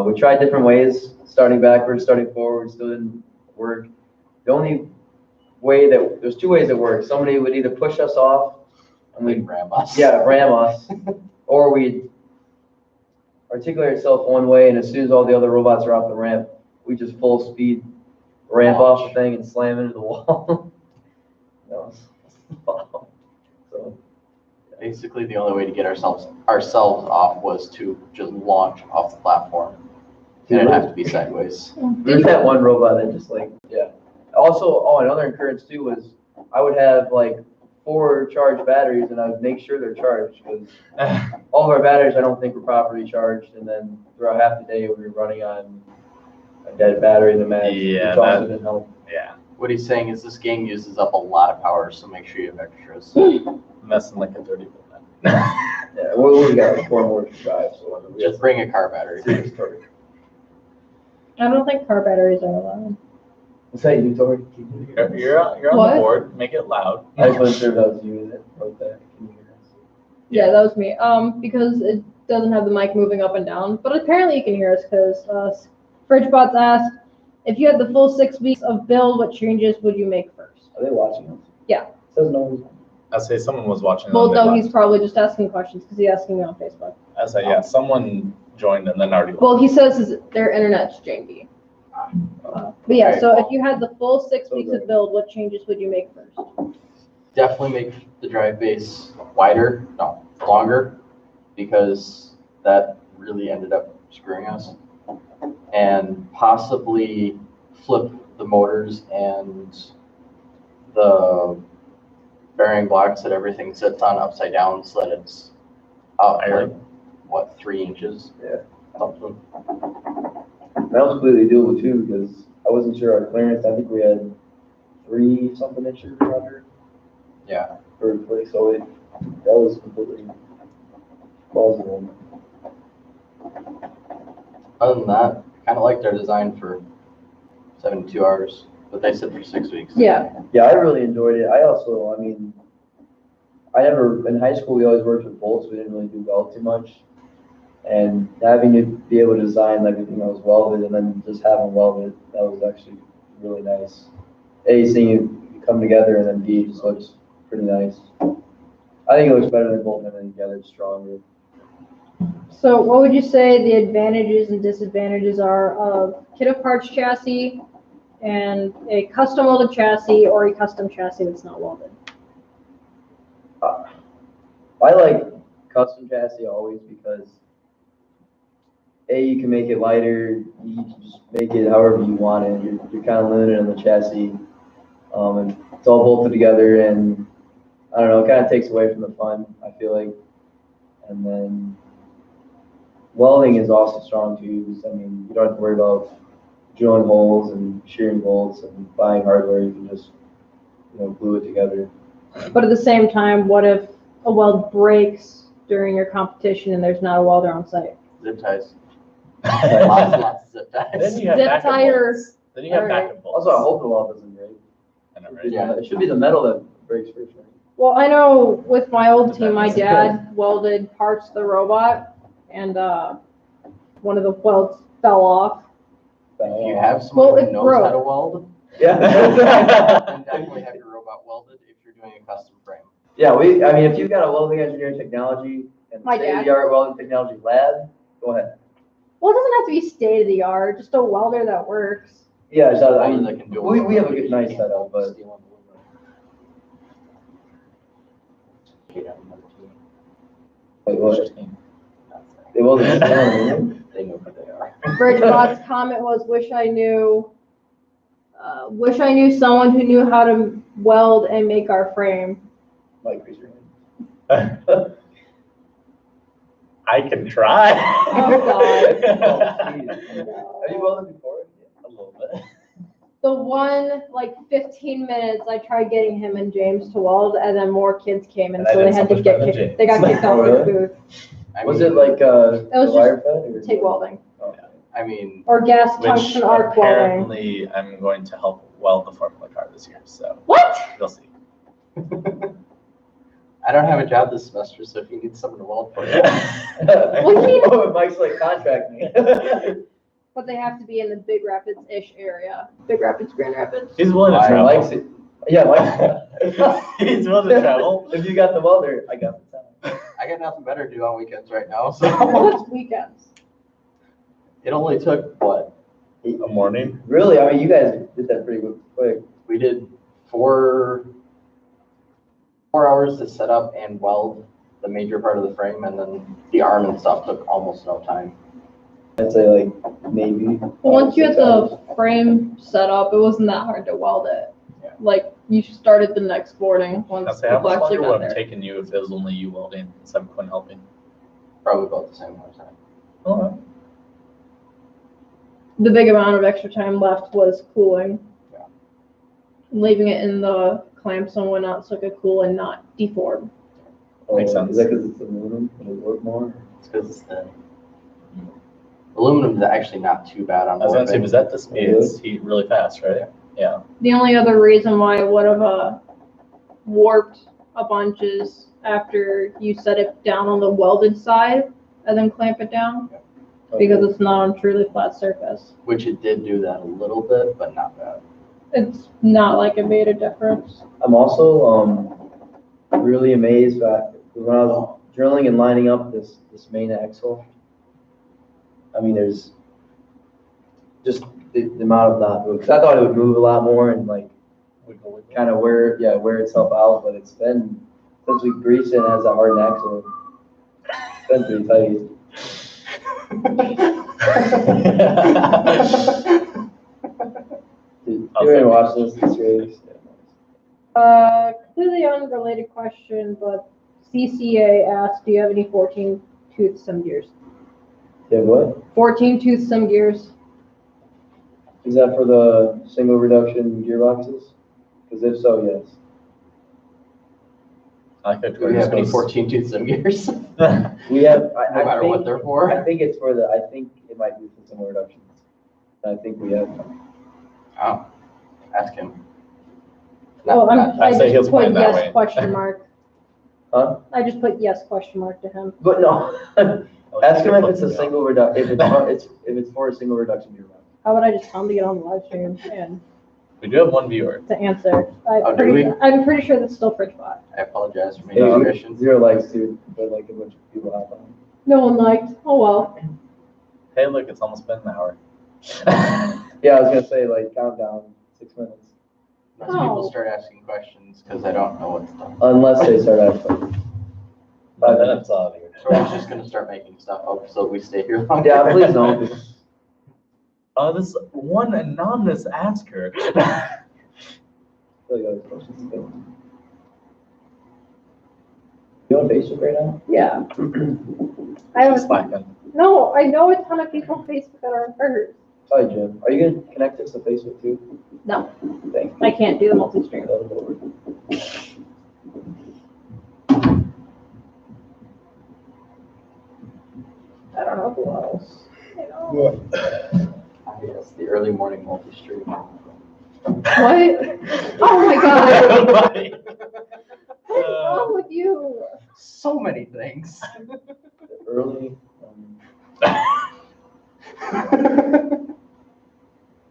we tried different ways, starting backwards, starting forward, still didn't work. The only way that there's two ways it works. Somebody would either push us off and we'd ram us. Yeah, ram us, or we'd articulate ourselves one way, and as soon as all the other robots are off the ramp, we just full speed ramp off the thing and slam into the wall. So Basically, the only way to get ourselves off was to just launch off the platform. And it'd have to be sideways. there's that one robot that just yeah. Also, another occurrence too was I would have like 4 charged batteries, and I would make sure they're charged because all of our batteries I don't think were properly charged, and then throughout half the day we were running on a dead battery in the match, Yeah, which also didn't help. Yeah, What he's saying is this game uses up a lot of power, so make sure you have extras. messing like a dirty bull. Yeah, we got like 4 more to drive, so Just bring a car battery. I don't think car batteries are allowed. What's that you, Tori? You're on What? the board. Make it loud. I just wasn't sure if that was you that wrote that. Can you hear us? Yeah, that was me. Because it doesn't have the mic moving up and down, but apparently you can hear us because FridgeBots asked if you had the full 6 weeks of build, what changes would you make first? Are they watching us? Yeah. It says no one's. I say someone was watching. Well, on no, the he's probably just asking questions because he's asking me on Facebook. I say yeah. Someone joined and then already. Well, he says their internet's janky. But yeah, Okay, so well- if you had the full 6 weeks Okay. of build, what changes would you make first? Definitely make the drive base longer, because that really ended up screwing us. And possibly flip the motors and the bearing blocks that everything sits on upside down so that it's up like, 3 inches? Yeah. Something. That was completely doable too because I wasn't sure our clearance. I think we had 3 something inches under. Yeah. For place, so that was completely plausible. Other than that, kind of liked their design for 72 hours, but they said for 6 weeks. Yeah. Yeah, I really enjoyed it. I mean, in high school, we always worked with bolts. We didn't really do weld too much. And having to be able to design everything that was welded and then just have them welded, that was actually really nice. A, seeing it come together, and then B, it just looks pretty nice. I think it looks better than bolting them together, it's stronger. So what would you say the advantages and disadvantages are of kit of parts chassis and a custom molded chassis or a custom chassis that's not welded? I like custom chassis always because A, you can make it lighter, you can just make it however you want it. You're kind of limited on the chassis. And it's all bolted together, and I don't know, it kind of takes away from the fun, I feel like. And then welding is also strong too, because, I mean, you don't have to worry about drilling holes and shearing bolts and buying hardware. You can just, glue it together. But at the same time, what if a weld breaks during your competition and there's not a welder on site? Zip ties. Lots of zip ties. Then you have Zip backup tires. bolts. Then you have Alright. backup bolts. Also, I hope the weld doesn't break. I know, right? Yeah. It should be the metal that breaks first, right? Well, I know with my old team, my dad welded parts of the robot and one of the welds fell off. If you have someone Well, who it knows broke. how to weld, Yeah. then definitely have your robot welded if you're doing a custom frame. Yeah, if you've got a welding engineering technology and My dad. state-of-the-art welding technology lab, go ahead. Well, it doesn't have to be state of the art, just a welder that works. Yeah, Just so, a I welder mean, that can do we have a good, nice setup, but wait, what? They welded the steel, They know who they are. Bridgebot's comment was, wish I knew someone who knew how to weld and make our frame. Mike, raise your hand. I can try. Oh, God. Oh, geez. Have you welded before? A little bit. The one, 15 minutes, I tried getting him and James to weld, and then more kids came, and And I so they did had so to much get better than kicked. James. They got kicked out of the really? booth. Was it like was the just wire fed? Or TIG welding I mean, or gas Which tungsten arc welding. apparently I'm going to help weld the Formula car this year, so What? you'll see. I don't have a job this semester, so if you need someone to weld for you. What do you mean? Oh, Mike's like, contract me. But they have to be in the Big Rapids-ish area. Big Rapids, Grand Rapids. He's willing to I travel. Mike's it. Yeah, Mike's. He's willing to travel. If you got the welder, I got the time. I got nothing better to do on weekends right now, so. What's weekends? It only took, what? A morning. Really? I mean, you guys did that pretty quick. We did 4 hours to set up and weld the major part of the frame, and then the arm and stuff took almost no time. I'd say like maybe. Well, once you had the frame set up, it wasn't that hard to weld it. Yeah. Like, you started the next morning I'll once say, how people much actually longer got would it have there. taken you if it was only you welding instead of Quinn helping? Probably about the same amount of time. Oh, The big amount of extra time left was cooling. Yeah. Leaving it in the clamps and whatnot so it could cool and not deform. Makes sense. Is that because it's aluminum? It'll work more? It's because it's thin. Aluminum is actually not too bad on I was gonna say, warping. was that the speed? It's heat really fast, right? Yeah. The only other reason why it would have warped a bunch is after you set it down on the welded side and then clamp it down because it's not on truly flat surface. Which it did do that a little bit, but not bad. It's not like it made a difference. I'm also really amazed that when I was drilling and lining up this main axle, I mean, there's just the amount of that move. 'Cause I thought it would move a lot more and like kind of wear itself out, but it's been, since we greased it and has a hardened axle, it's been pretty tight. Dude, you're gonna watch this race. Completely unrelated question, but CCA asked, do you have any 14-tooth sim gears? Yeah, what? 14-tooth sim gears. Is that for the single reduction gearboxes? Because if so, yes. I could. Do we have any 14-tooth sim gears? We have, No matter what they're for? I think it's for I think it might be for single reductions. I think we have. Oh, ask him. Well, I say he'll just put explain that yes way. question mark. Huh? I just put yes question mark to him. But no, ask him if it's a single reduction, if it's for a single reduction gearbox. How would I just tell him to get on the live stream and We do have one viewer. to answer? Oh, do we? I'm pretty sure that's still FridgeBot. I apologize for making Yeah, omission. 0 likes too, but like a bunch of people have on. No one liked. Oh well. Hey, look, it's almost been an hour. Yeah, I was gonna say like countdown, 6 minutes. Unless people start asking questions, because I don't know what's done. Unless they start asking. 5 minutes out of here. So we're just gonna start making stuff up so we stay here longer. Yeah, please don't. This one anonymous asker. You on Facebook right now? Yeah. I have Slacking. no. I know a ton of people on Facebook that are hurt. Hi, Jim. Are you gonna connect us to Facebook too? No, Thank you. I can't do the multi-stream. I don't know who else. You know. Yes, the early morning multi-stream. What? Oh my god. What's wrong with you? So many things. Early.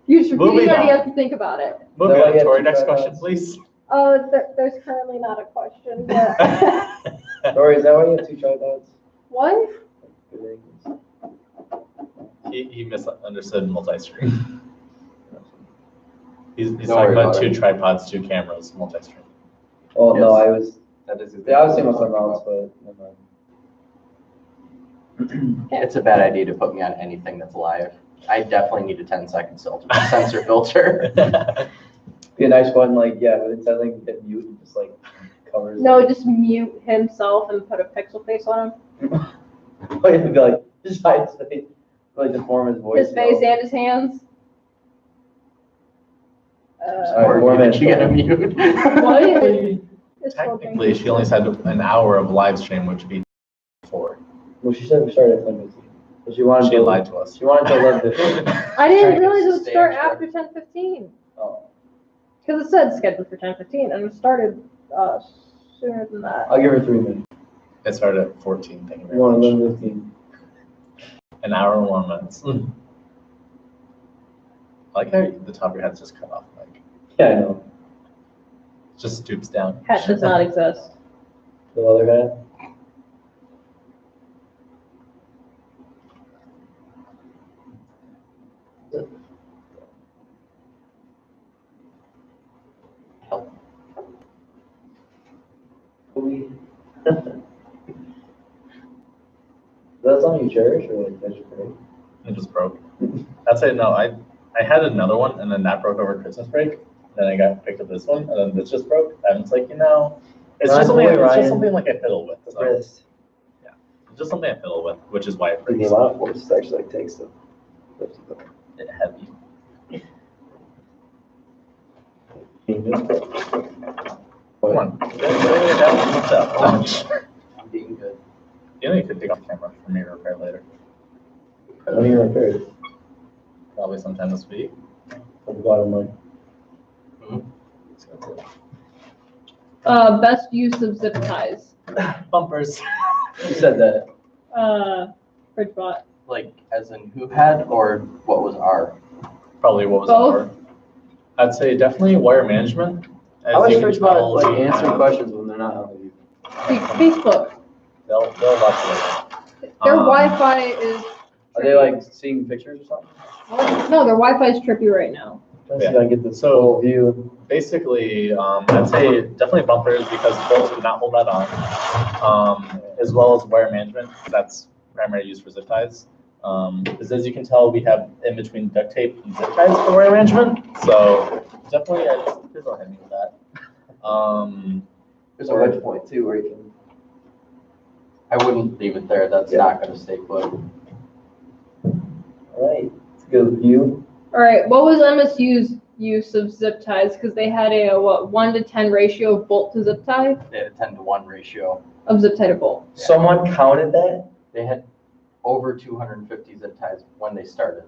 You should Moving really already on. have to think about it. Moving No, I on get to our two next try question, outs. please. Oh, there's currently not a question, but Sorry, is that why you have 2 tripods? what? He misunderstood multi-stream. He's Don't talking worry about about 2 it. tripods, 2 cameras, multi-stream. Oh, no, Yes. I was, That is yeah, I was thinking about something else, but never mind. It's a bad idea to put me on anything that's live. I definitely need a 10-second sensor filter. Be a nice one, like, yeah, but it says like hit mute and just like covers. No, just mute himself and put a pixel face on him. Like, it'd be like, just hide his face, like deform his voice. His face and his hands. Alright, Or 4 minutes. did you get a mute? What? It's Technically, she only had an hour of live stream, which would be 4. Well, she said we started at 10:50. But she wanted She to. lied to us. She wanted to 11:50. I didn't Trying to realize it would stay start extra. after 10:15. Oh. Because it said scheduled for 10:15, and it started sooner than that. I'll give her 3 minutes. It started at 14, thank you You very want much. 11:15? An hour and 1 minute. I like how the top of your head's just cut off, like, Yeah, I know. just stoops down. Hat does not exist. The other guy? Help. That's something you cherish or like that's your favorite? It just broke. I'd say no, I had another one and then that broke over Christmas break. Then I picked up this one and then this just broke. And it's like, it's Ryan, just something boy, it's Ryan. just something like I fiddle with. The So, wrist. it's just something I fiddle with, which is why it The breaks. amount of force actually like takes the lift it up. It's heavy. Come on. Get it down. What's up? I'm being good. You could take off the camera for me to repair later. When are you repaired? Probably sometime this week. At the bottom line. Best use of zip ties. Bumpers. You said that. Bridgebot. Like, as in who had or what was our? Probably what was Both. our. I'd say definitely wire management. As How much you can first about tell, like we answering have- questions when they're not on the view? Facebook. They'll watch it. Their Wi-Fi is. Are they like seeing pictures or something? No, their Wi-Fi is trippy right now. Trying to see if I can get the So- full view. Basically, I'd say definitely bumpers because bolts would not hold that on, as well as wire management. That's primary use for zip ties. Because as you can tell, we have in between duct tape and zip ties for wire management. So definitely, please don't hit me with that. There's a wedge point too where you can. I wouldn't leave it there. That's not going to stay put. Alright, it's a good view. All right, what was MSU's use of zip ties? Because they had a 1-to-10 ratio of bolt to zip tie, They had a 10-to-1 ratio. of zip tie to bolt. Someone counted that? They had over 250 zip ties when they started.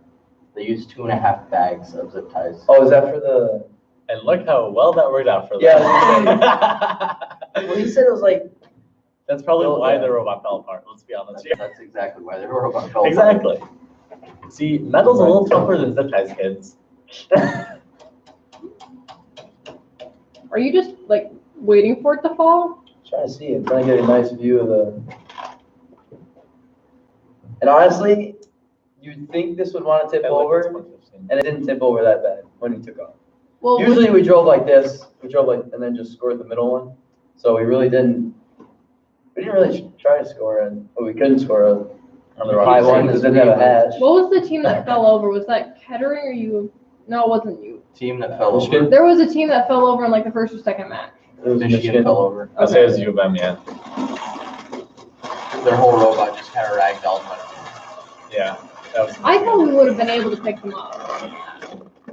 They used 2.5 bags of zip ties. Oh, is that for the? And look how well that worked out for them. Yeah, Well, he said it was like. That's probably Oh, why yeah. the robot fell apart. Let's be honest here. That's exactly why they were about felt. Exactly. See, metal's a little tougher than zip ties, kids. Are you just like waiting for it to fall? Trying to see, I'm trying to get a nice view of the. And honestly, you'd think this would want to tip over, and it didn't tip over that bad when he took off. Well, Usually we drove like this, and then just scored the middle one. So we didn't really try to score, but we couldn't score On the a rocket high one ship. because it didn't have a hatch. what was the team that fell over? Was that Kettering or you? No, it wasn't you. Team that fell over. Michigan? There was a team that fell over in like the first or second match. It was Michigan fell over. I'll say it was U of M, yeah. Their whole robot just kind of ragdolled went. Yeah. That was I thought we would have been able to pick them up.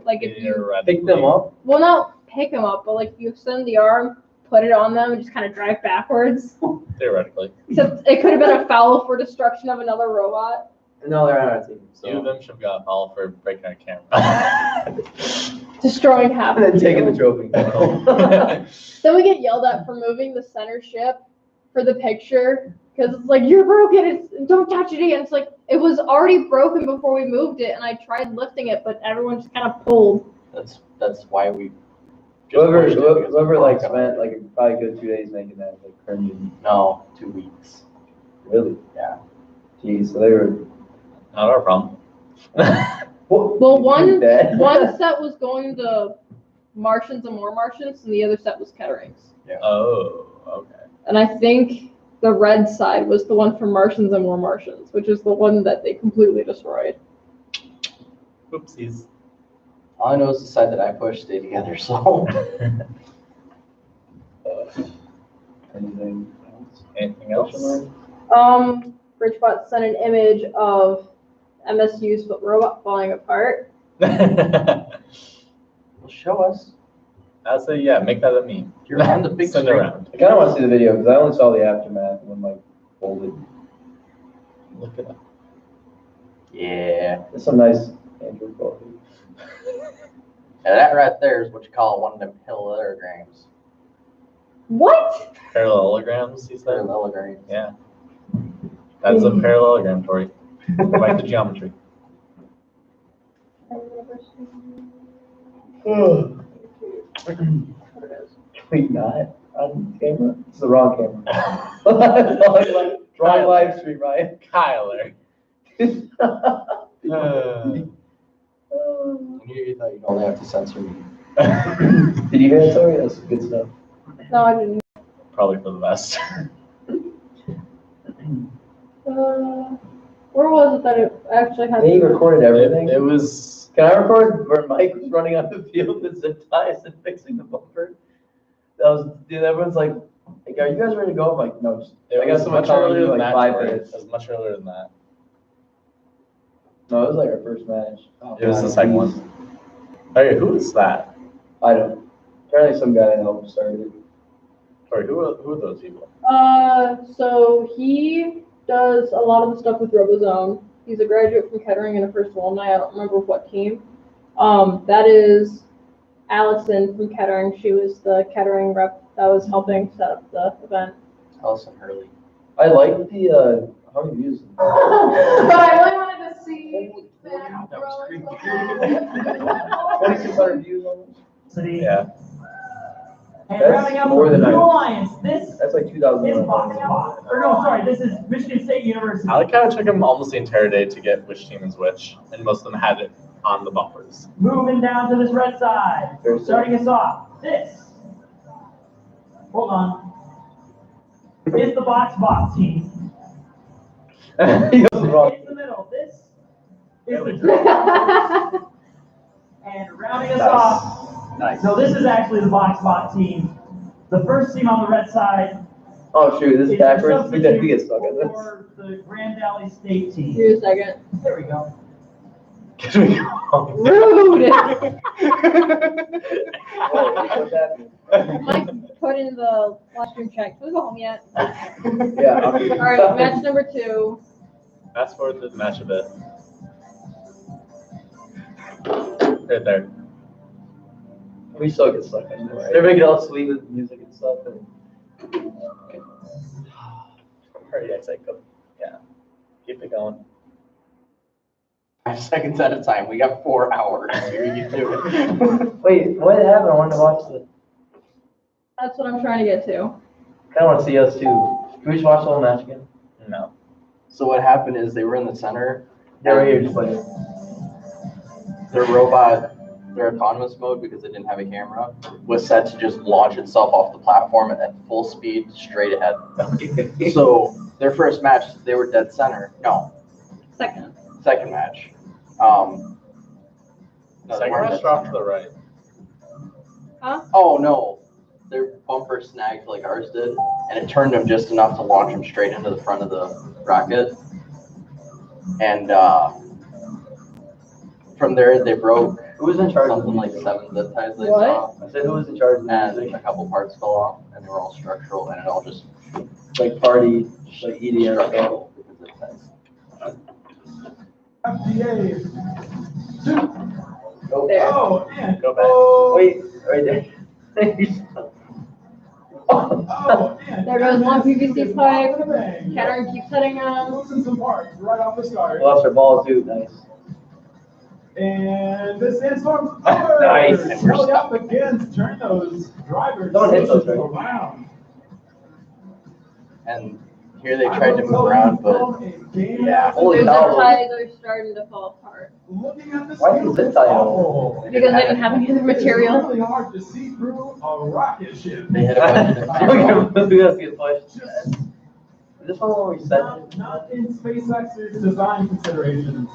Like if you, theoretically. Pick them up. well, not pick them up, but like you extend the arm, put it on them, and just kind of drag backwards. Theoretically. Except it could have been a foul for destruction of another robot. No, they're on our team. U of So. M should have got a foul for breaking our camera. Destroying half And the then taking the field. trophy. Then we get yelled at for moving the center ship for the picture because it's like you're broken. Don't touch it again. It's like it was already broken before we moved it, and I tried lifting it, but everyone just kind of pulled. That's why we. just Whoever pushed it because whoever we like broke it. spent like probably a good 2 days making that like cringing. No, 2 weeks. Really? Yeah. Geez, so they were. Not our problem. Well, one That. one set was going to Martians and More Martians, and the other set was Ketterings. Oh, okay. And I think the red side was the one for Martians and More Martians, which is the one that they completely destroyed. Oopsies. All I know is the side that I pushed stayed together, so. Anything else? Anything else? Bridgebot sent an image of MSU's robot falling apart. Well, show us. I'd say, yeah, make that a meme. You're on the big Send it screen. around. I kind of want to see the video because I only saw the aftermath when like folded. Look it up. Yeah. There's some nice Android quality. And that right there is what you call one of them parallelograms. What? Parallelograms, he said? Parallelograms. Yeah. That's a parallelogram, Tori. Like the geometry. Wait, not on camera? It's the wrong camera. Wrong live stream, Ryan. Kyler. And you thought you'd only have to censor me. Did you hear that, Tori? That's good stuff. No, I didn't. Probably for the best. Where was it that it actually had? They recorded everything. It was. Can I record where Mike was running on the field with zip ties and fixing the bumper? That was, dude, everyone's like, are you guys ready to go? I'm like, no, I got so much earlier, like 5 minutes. It was much earlier than that. No, it was like our first match. Oh, It was God, the second geez. one. Hey, who is that? I don't. Apparently some guy helped start it. Tori, who are those people? So he does a lot of the stuff with RoboZone. He's a graduate from Kettering and a first alumni. I don't remember what team. That is Allison from Kettering. She was the Kettering rep that was helping set up the event. Allison Hurley. I like the, how many views? But I really wanted to see That was creepy. 2,600 views almost? Yeah. And That's rounding out more the than I- Blue Alliance, this That's like 2,000. is Box Box. Or no, sorry, this is Michigan State University. I like how it took him almost the entire day to get which team is which, and most of them had it on the bumpers. Moving down to this red side. There's Starting us off. This. Hold on. Is the Box Box team. He was wrong. In the middle. This is the Dreadnoughts. And rounding us off. Nice. So this is actually the Box Box team. The first team on the red side Oh, shoot, this is is backwards. We substitute get stuck at this. for the Grand Valley State team. Give me a second. There we go. Can we go? Rude. What's happening? Mike put in the live stream check. Can we go home yet? Yeah. All right, match number 2. Fast forward to the match a bit. Right there. We still get stuck in this. They're making all sweet with music and stuff. And Hurry, I say go. Yeah. Keep it going. 5 seconds at a time. We got 4 hours. Here you do it. wait, what happened? I wanted to watch the. That's what I'm trying to get to. Kind of want to see us too. Can we just watch the whole match again? No. So what happened is they were in the center. Yeah, right here, just play it. Their robot, their autonomous mode, because it didn't have a camera, was set to just launch itself off the platform at full speed straight ahead. So their first match, they were dead center. No, second match. No, they Second weren't match dead off to center. the right. Huh? Oh no, their bumper snagged like ours did, and it turned them just enough to launch them straight into the front of the rocket. And from there, they broke Who was in charge of the something like music? 7 zip ties they What? saw, I said, who was in charge of the and music? a couple parts fell off, and they were all structural, and it all just Like party, like EDM stuff. structural because it says. FDA. Go. There. Oh, and Go back. Wait, right there. oh, and There goes one PVC pipe. Bang. Kettering keeps hitting them. Loosen some parts right off the start. Lost our ball too, nice. And this sandstorm's Nice. Hurry up again, turn those drivers Don't hit those, right? around. And here they tried to move around, but Yeah, The holy zip cow. ties are starting to fall apart. Looking at this Why did the zip tie awful. Because they didn't have any other It's material. really hard to see through a rocket ship. they hit a bunch of We have to get pushed. Just Is this one where we said it? not in SpaceX's design considerations.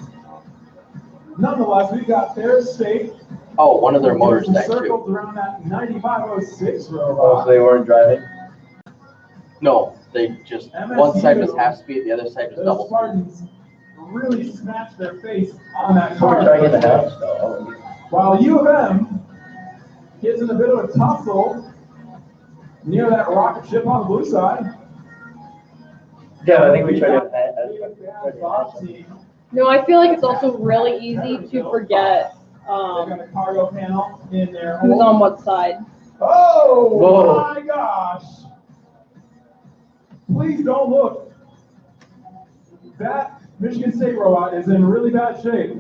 Nonetheless, we've got their stake. Oh, one of their motors died too. Circled around that 9506 Oh, robot. so they weren't driving? No, they just, one side was half speed, the other side was Those double speed. Spartans really smashed their face on that So we're car. trying to get the house though. While U of M gets in a bit of a tussle near that rocket ship on the blue side. Yeah, I think we tried to. Bob team. No, I feel like it's also really easy to forget got a cargo panel in there. Who's on what side? Oh Whoa. my gosh! Please don't look. That Michigan State robot is in really bad shape.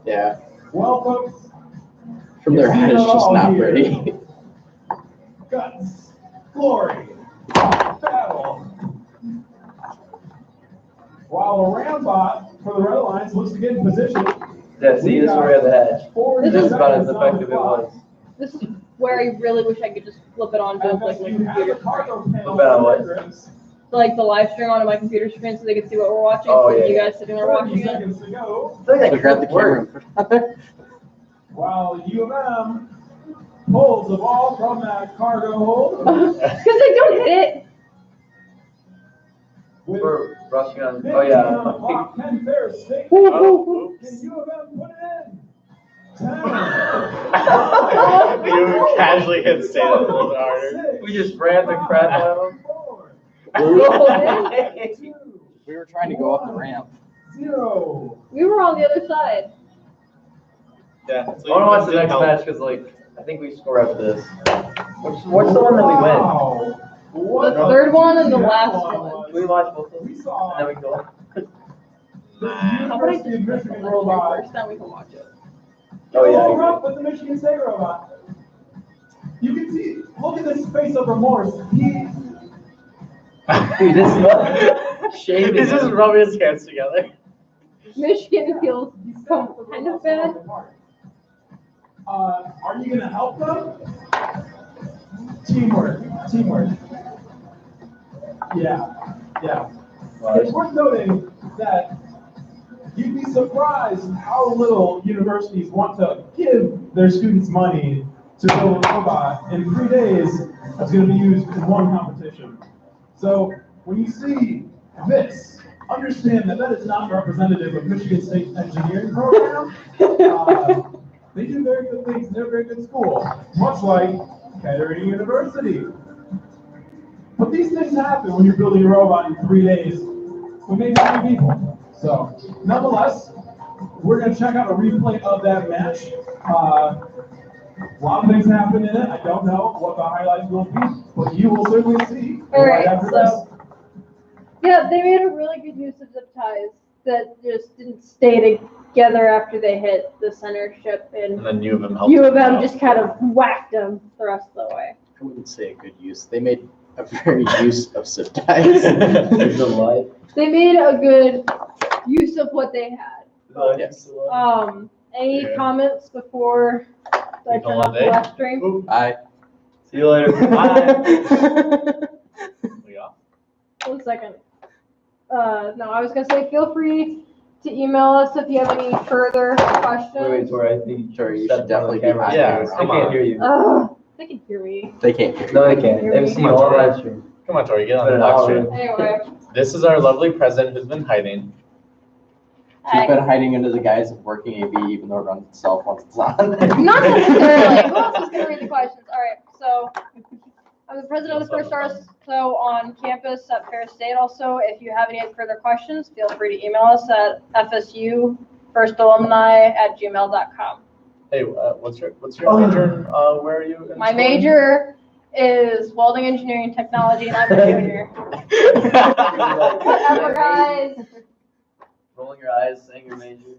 Yeah, Well, folks, from their head, it's just not Here. ready. guts, glory, battle. While a Rambot for the Red Alliance looks to get in position. Yeah, see, this is where we have the hatch. 40 This is about as seconds on the effective it clock. was. This is where I really wish I could just flip it onto like my FSU has computer a cargo screen. panel About for what? migrants. Like the live stream onto my computer screen so they can see what we're watching. Oh, instead of yeah. you guys sitting there 30 watching it. seconds to go. I feel like So that grab the could work. camera and put it on there. While U of M pulls the ball from that cargo hold. Because they don't hit it. With We're rushing on. 15 Oh, yeah. on the clock, 10 fair state. Oh, Can U of M put it in? 10. You casually hit state a little bit harder. We just ran the crap out of them. 2, We were trying to go up the ramp. 0. We were on the other side. Yeah. I want to watch the next match because, like, I think we score after this. What's the one that we win? Wow. What The a third one and the that last was. one. Can we watch both of them? We saw And then we go. the How about I just University of press the Michigan button robot. first, then we can watch it. Oh, yeah, I Go agree. up with the Michigan State robot. You can see, look at this face of remorse. He, Dude, this is shaving. He's just rubbing his hands together. Michigan feels he said kind the of robot's bad. falling apart. Are you gonna help them? Teamwork. Yeah. It's worth noting that you'd be surprised how little universities want to give their students money to build a robot in 3 days that's going to be used in one competition. So when you see this, understand that that is not representative of Michigan State's engineering program. They do very good things. They're a very good school, much like Kettering University. But these things happen when you're building a robot in 3 days with maybe 3 people. So, nonetheless, we're going to check out a replay of that match. A lot of things happen in it. I don't know what the highlights will be, but you will certainly see All right, after so yeah, they made a really good use of zip ties that just didn't stay together after they hit the center ship, And and then U of M helped. U of them M out. just kind of whacked them the rest of the way. I wouldn't say a good use. They made a very use of zip ties. There's a light. They made a good use of what they had. Yes. Any Yeah. comments before I turn call it off a the day? live stream? Oop. Bye. See you later. Bye. We off? 1 second. No, I was gonna say, feel free to email us if you have any further questions. Wait, Tori, I think Sure, you set should the definitely be camera. on Yeah, there. I Come can't on. hear you. They can hear me. They can't hear you. No, they can't. They haven't seen all live stream. Come on, Tori, get on But the an live hour stream. in. Anyway, This is our lovely president who's been hiding. She's been hiding under the guise of working AV, even though it runs itself once it's on. not necessarily. Who else is gonna read the questions? All right, so I'm the president of the First RSO on campus at Ferris State. Also, if you have any further questions, feel free to email us at fsufirstalumni@gmail.com. Hey, what's your Oh, yeah. major? And, where are you? in My school? major is welding engineering and technology, and I'm a junior. Whatever, guys. Rolling your eyes, saying your major.